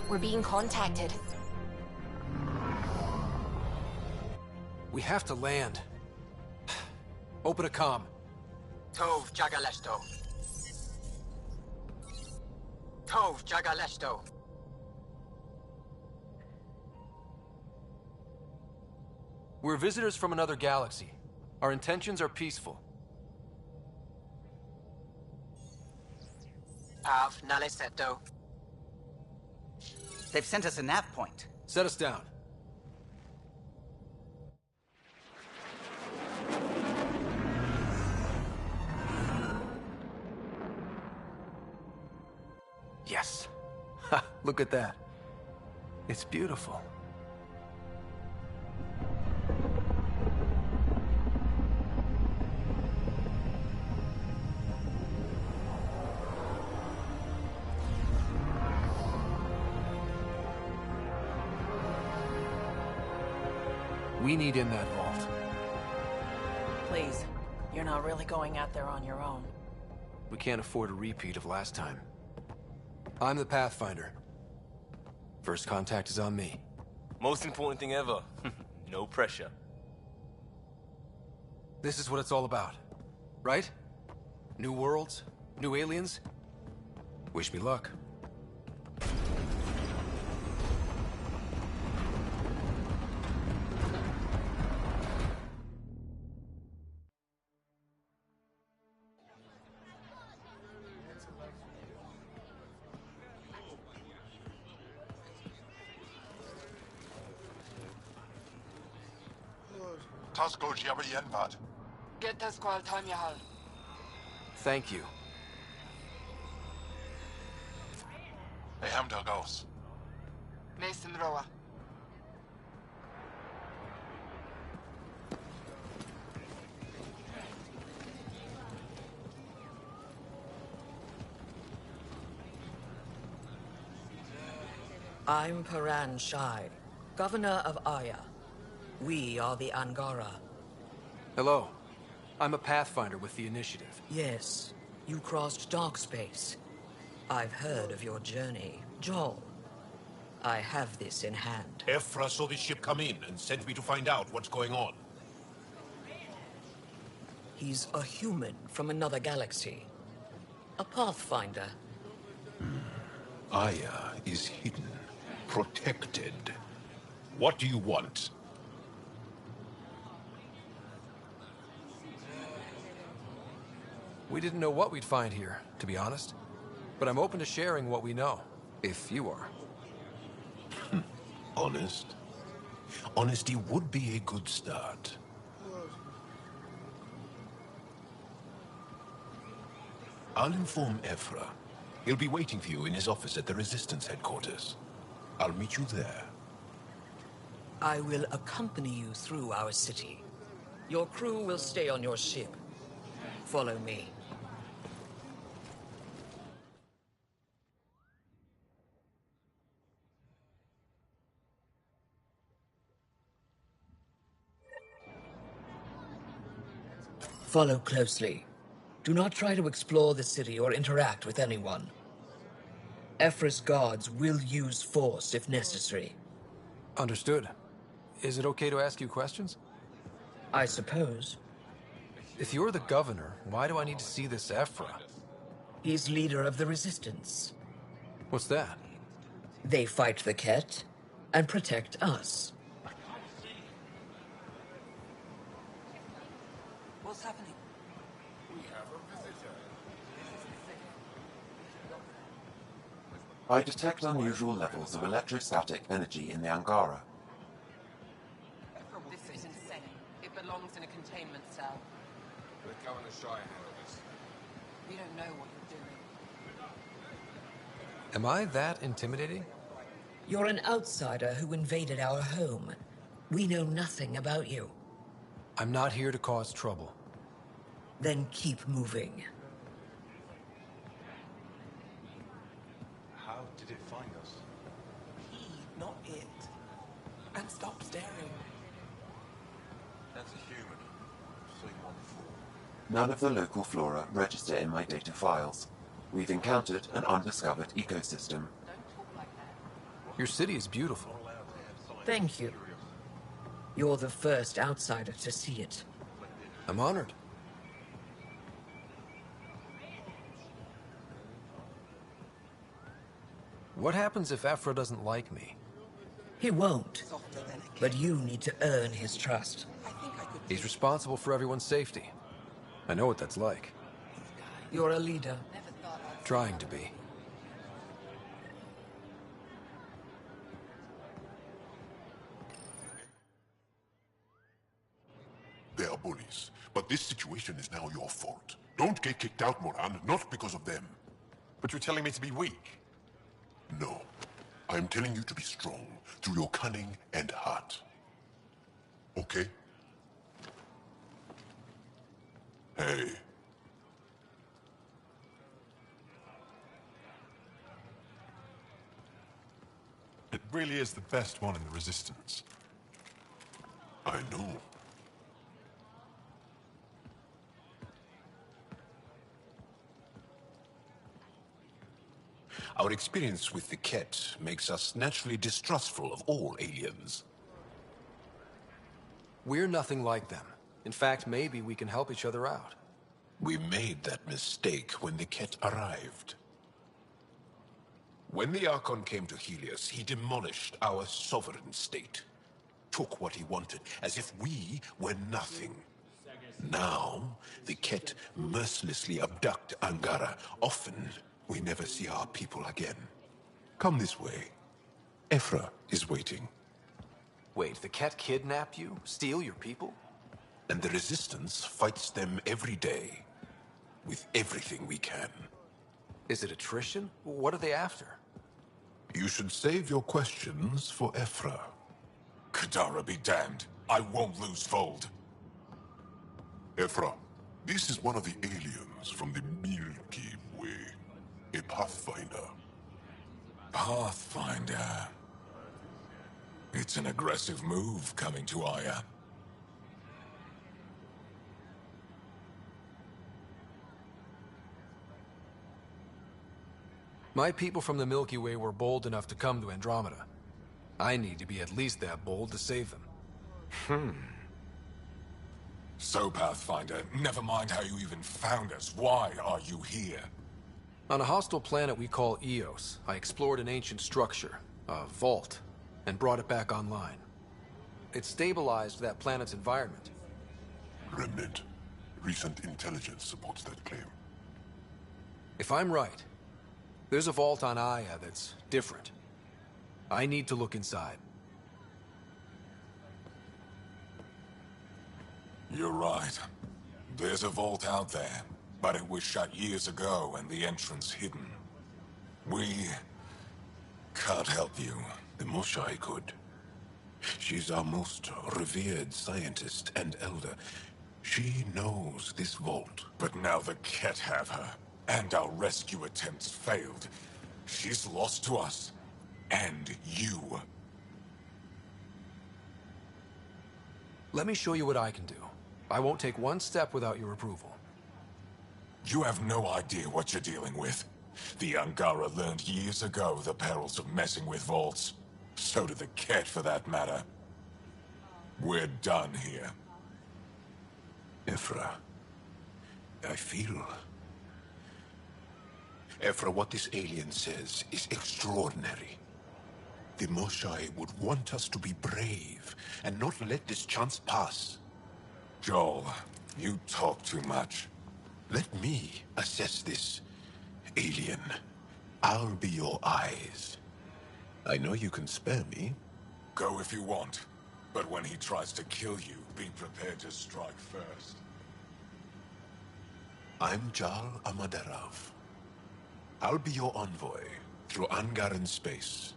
We're being contacted. We have to land. Open a comm. Tov Jagaleshto. Tov Jagaleshto. We're visitors from another galaxy. Our intentions are peaceful. Av Naleseto. They've sent us a nav point. Set us down. Yes. Ha, look at that. It's beautiful. We need in that vault. Please, you're not really going out there on your own. We can't afford a repeat of last time. I'm the Pathfinder. First contact is on me. Most important thing ever. No pressure. This is what it's all about, right? New worlds, new aliens. Wish me luck. Tasco Jiabayenvat. Get Tasqual Tamyahal. Thank you. Ehamda Gauss. Mason Roa. I'm Paran Shai, Governor of Aya. We are the Angara. Hello. I'm a Pathfinder with the Initiative. Yes, you crossed dark space. I've heard of your journey, Joel. I have this in hand. Ephra saw this ship come in and sent me to find out what's going on. He's a human from another galaxy. A Pathfinder. Aya is hidden, protected. What do you want? We didn't know what we'd find here, to be honest. But I'm open to sharing what we know, if you are. Honest? Honesty would be a good start. I'll inform Ephra. He'll be waiting for you in his office at the Resistance headquarters. I'll meet you there. I will accompany you through our city. Your crew will stay on your ship. Follow me. Follow closely. Do not try to explore the city or interact with anyone. Ephra's guards will use force if necessary. Understood. Is it okay to ask you questions? I suppose. If you're the governor, why do I need to see this Ephra? He's leader of the Resistance. What's that? They fight the Ket and protect us. What's happening? We have a visitor. I detect unusual levels of electrostatic energy in the Angara. This is insane. It belongs in a containment cell. The Governor Shai handled this. We don't know what you're doing. Am I that intimidating? You're an outsider who invaded our home. We know nothing about you. I'm not here to cause trouble. Then keep moving. How did it find us? He, not it. And stop staring. That's a human. Seen one before. None of the local flora register in my data files. We've encountered an undiscovered ecosystem. Your city is beautiful. Thank you. You're the first outsider to see it. I'm honored. What happens if Ephra doesn't like me? He won't. But you need to earn his trust. He's responsible for everyone's safety. I know what that's like. You're a leader. Trying to be. They are bullies, but this situation is now your fault. Don't get kicked out, Moran, not because of them. But you're telling me to be weak? No. I'm telling you to be strong, through your cunning and heart. Okay? Hey. It really is the best one in the Resistance. I know. Our experience with the Ket makes us naturally distrustful of all aliens. We're nothing like them. In fact, maybe we can help each other out. We made that mistake when the Ket arrived. When the Archon came to Helios, he demolished our sovereign state. Took what he wanted, as if we were nothing. Now, the Ket mercilessly abduct Angara. Often, we never see our people again. Come this way. Ephra is waiting. Wait, the Ket kidnap you? Steal your people? And the Resistance fights them every day. With everything we can. Is it attrition? What are they after? You should save your questions for Ephra. Kadara be damned. I won't lose Fold. Ephra, this is one of the aliens from the Milky Way. A Pathfinder. Pathfinder. It's an aggressive move coming to Aya. My people from the Milky Way were bold enough to come to Andromeda. I need to be at least that bold to save them. So, Pathfinder, never mind how you even found us. Why are you here? On a hostile planet we call Eos, I explored an ancient structure, a vault, and brought it back online. It stabilized that planet's environment. Remnant. Recent intelligence supports that claim. If I'm right, there's a vault on Aya that's different. I need to look inside. You're right. There's a vault out there, but it was shut years ago and the entrance hidden. We can't help you. The Moshai could. She's our most revered scientist and elder. She knows this vault. But now the Ket have her, and our rescue attempts failed. She's lost to us, and you. Let me show you what I can do. I won't take one step without your approval. You have no idea what you're dealing with. The Angara learned years ago the perils of messing with vaults. So did the Ket, for that matter. We're done here. Ephra, I feel... Ephra, what this alien says is extraordinary. The Moshai would want us to be brave and not let this chance pass. Joel, you talk too much. Let me assess this, alien. I'll be your eyes. I know you can spare me. Go if you want. But when he tries to kill you, be prepared to strike first. I'm Jal Amaderov. I'll be your envoy through Angaran space.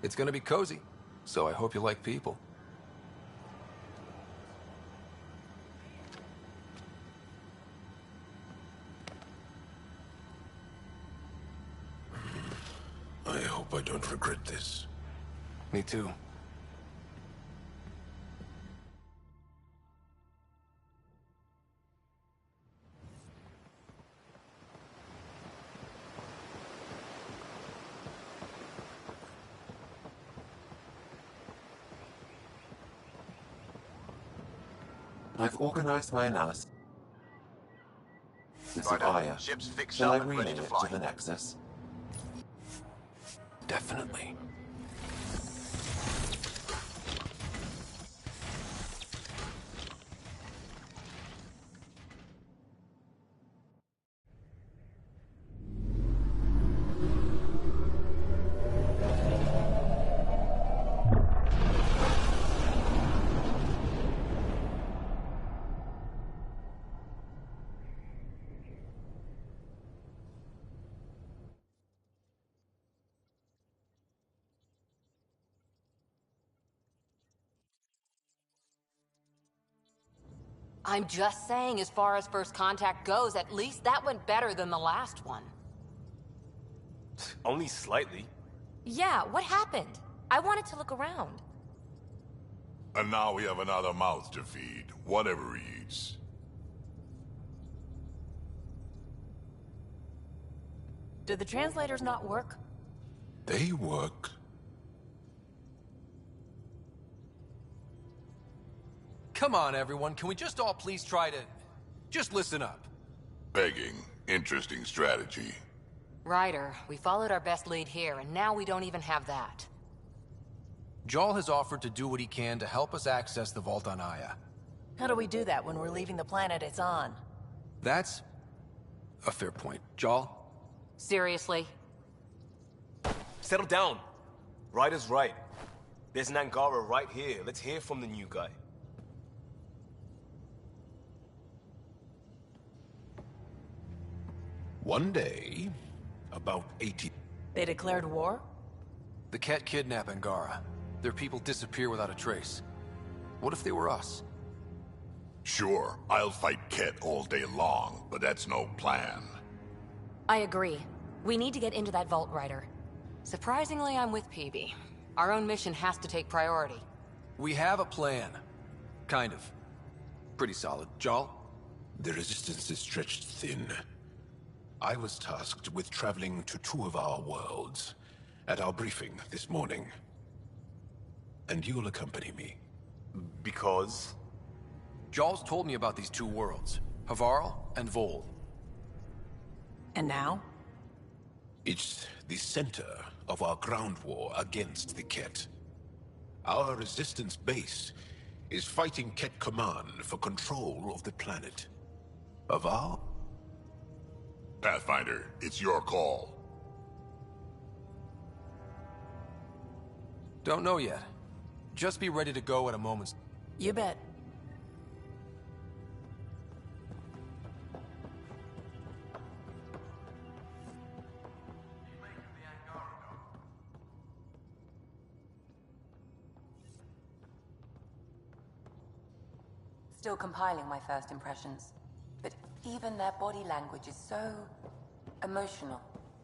It's gonna be cozy, so I hope you like people. I hope I don't regret this. Me too. I've organized my analysis of Aya. Ship's fixed Shall I up and relay ready to it fly. to the Nexus? Definitely. I'm just saying, as far as first contact goes, at least that went better than the last one. Only slightly. Yeah, what happened? I wanted to look around. And now we have another mouth to feed, whatever he eats. Did the translators not work? They work. Come on, everyone. Can we just all please try to... just listen up? Begging. Interesting strategy. Ryder, we followed our best lead here, and now we don't even have that. Jarl has offered to do what he can to help us access the Vault on Aya. How do we do that when we're leaving the planet it's on? That's a fair point. Jarl? Seriously? Settle down. Ryder's right. There's an Angara right here. Let's hear from the new guy. One day, about 80... They declared war? The Ket kidnap Angara. Their people disappear without a trace. What if they were us? Sure, I'll fight Ket all day long, but that's no plan. I agree. We need to get into that vault, Ryder. Surprisingly, I'm with PB. Our own mission has to take priority. We have a plan. Kind of. Pretty solid. Jarl? The resistance is stretched thin. I was tasked with traveling to two of our worlds at our briefing this morning. And you'll accompany me. Because? Jarl's told me about these two worlds, Havarl and Vol. And now? It's the center of our ground war against the Ket. Our resistance base is fighting Ket Command for control of the planet. Havarl? Pathfinder, it's your call. Don't know yet. Just be ready to go at a moment's... You bet. Still compiling my first impressions. But even their body language is so... emotional.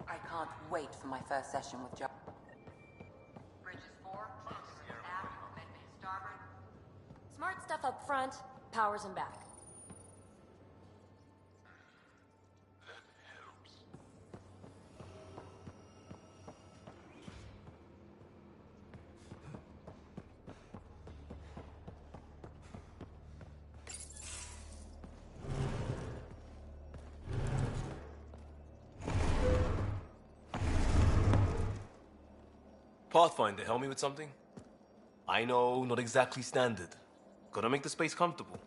I can't wait for my first session with Jarl. Bridges 4, aft, medbay starboard. Smart stuff up front, powers and back. Pathfinder, help me with something? I know, not exactly standard. Gotta make the space comfortable.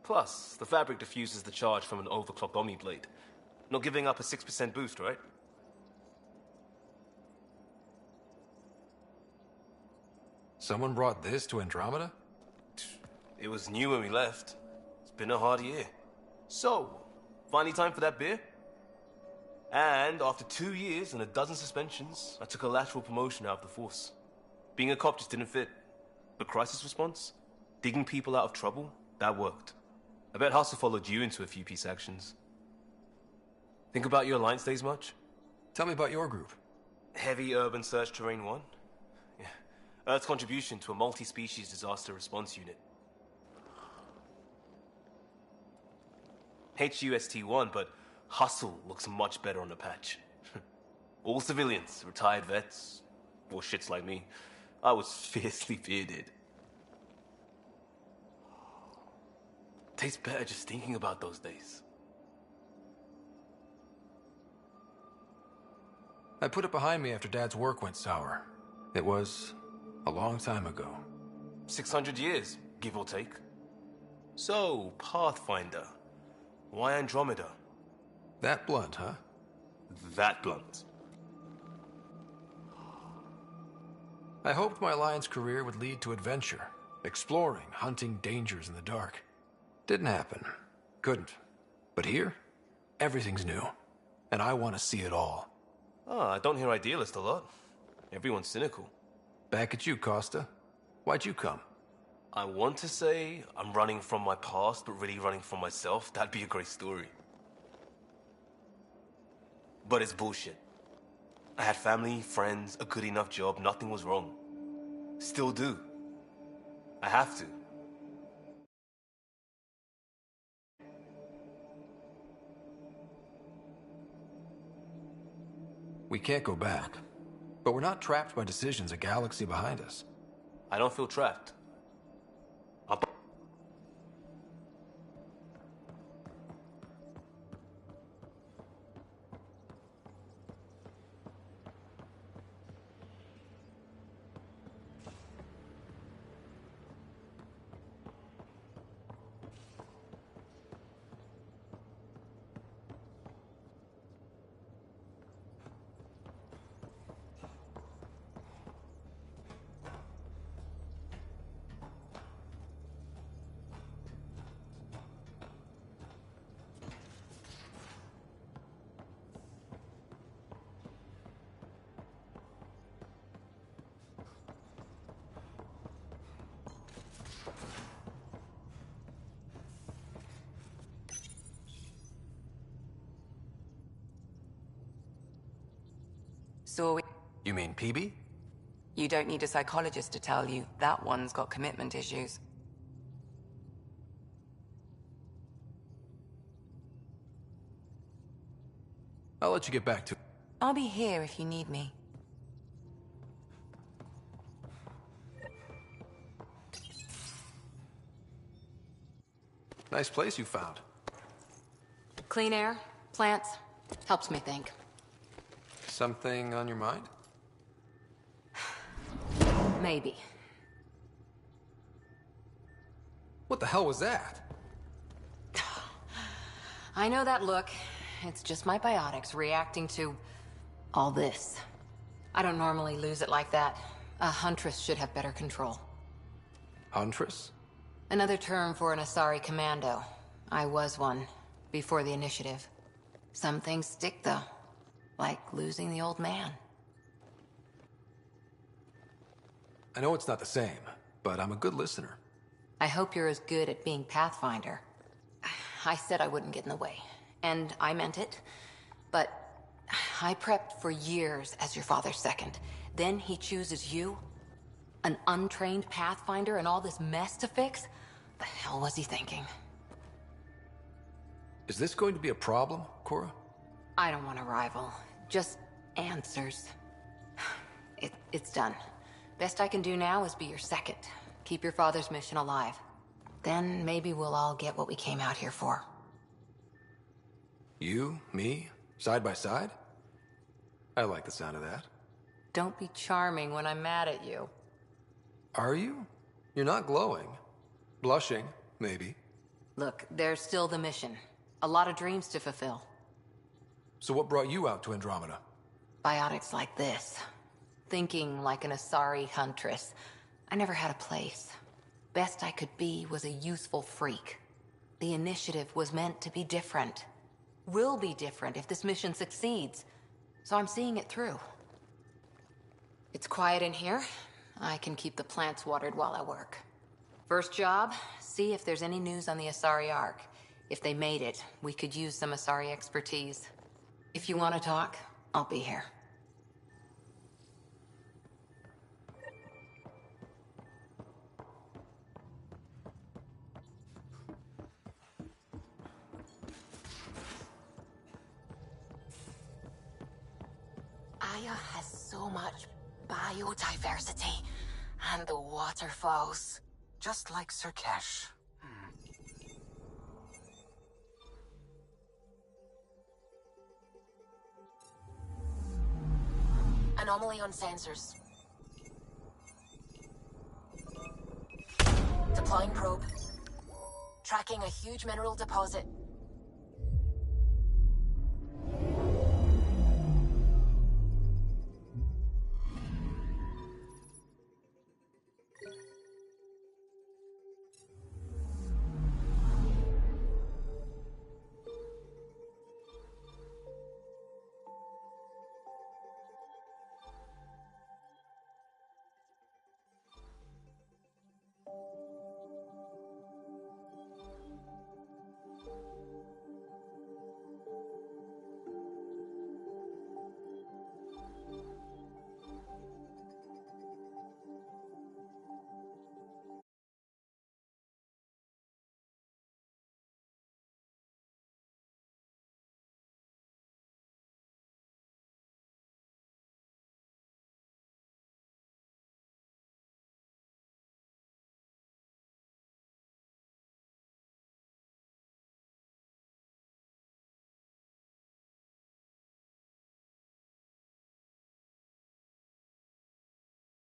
Plus, the fabric diffuses the charge from an overclocked Omni blade. Not giving up a 6% boost, right? Someone brought this to Andromeda? It was new when we left. It's been a hard year. So, finally time for that beer? And after 2 years and a dozen suspensions, I took a lateral promotion out of the force. Being a cop just didn't fit. But crisis response? Digging people out of trouble? That worked. I bet Hustle followed you into a few peace actions. Think about your Alliance days much? Tell me about your group. Heavy Urban Search Terrain 1? Yeah. Earth's contribution to a multi-species disaster response unit. HUST-1, but Hustle looks much better on the patch. All civilians, retired vets, or shits like me. I was fiercely bearded. Tastes better just thinking about those days. I put it behind me after Dad's work went sour. It was a long time ago. 600 years, give or take. So, Pathfinder. Why Andromeda? That blunt, huh? That blunt. I hoped my Alliance career would lead to adventure. Exploring, hunting dangers in the dark. Didn't happen. Couldn't. But here, everything's new. And I want to see it all. Oh, I don't hear idealist a lot. Everyone's cynical. Back at you, Costa. Why'd you come? I want to say I'm running from my past, but really running from myself. That'd be a great story. But it's bullshit. I had family, friends, a good enough job, nothing was wrong. Still do. I have to. We can't go back. But we're not trapped by decisions a galaxy behind us. I don't feel trapped. So You mean PB? you don't need a psychologist to tell you that one's got commitment issues. I'll let you get back to it. I'll be here if you need me. Nice place you found. Clean air, plants, helps me think. Something on your mind? Maybe. What the hell was that? I know that look. It's just my biotics reacting to all this. I don't normally lose it like that. A huntress should have better control. Huntress? Another term for an Asari commando. I was one, before the initiative. Some things stick, though. Like losing the old man. I know it's not the same, but I'm a good listener. I hope you're as good at being Pathfinder. I said I wouldn't get in the way, and I meant it. But I prepped for years as your father's second. Then he chooses you? An untrained Pathfinder and all this mess to fix? The hell was he thinking? Is this going to be a problem, Cora? I don't want a rival. Just answers. It's done. Best I can do now is be your second. Keep your father's mission alive. Then maybe we'll all get what we came out here for. You, me, side by side? I like the sound of that. Don't be charming when I'm mad at you. Are you? You're not glowing. Blushing, maybe. Look, there's still the mission. A lot of dreams to fulfill. So what brought you out to Andromeda? Biotics like this. Thinking like an Asari huntress. I never had a place. Best I could be was a useful freak. The initiative was meant to be different. Will be different if this mission succeeds. So I'm seeing it through. It's quiet in here. I can keep the plants watered while I work. First job, see if there's any news on the Asari Ark. If they made it, we could use some Asari expertise. If you want to talk, I'll be here. Aya has so much biodiversity, and the waterfalls. Just like Sirkesh. Anomaly on sensors. Deploying probe. Tracking a huge mineral deposit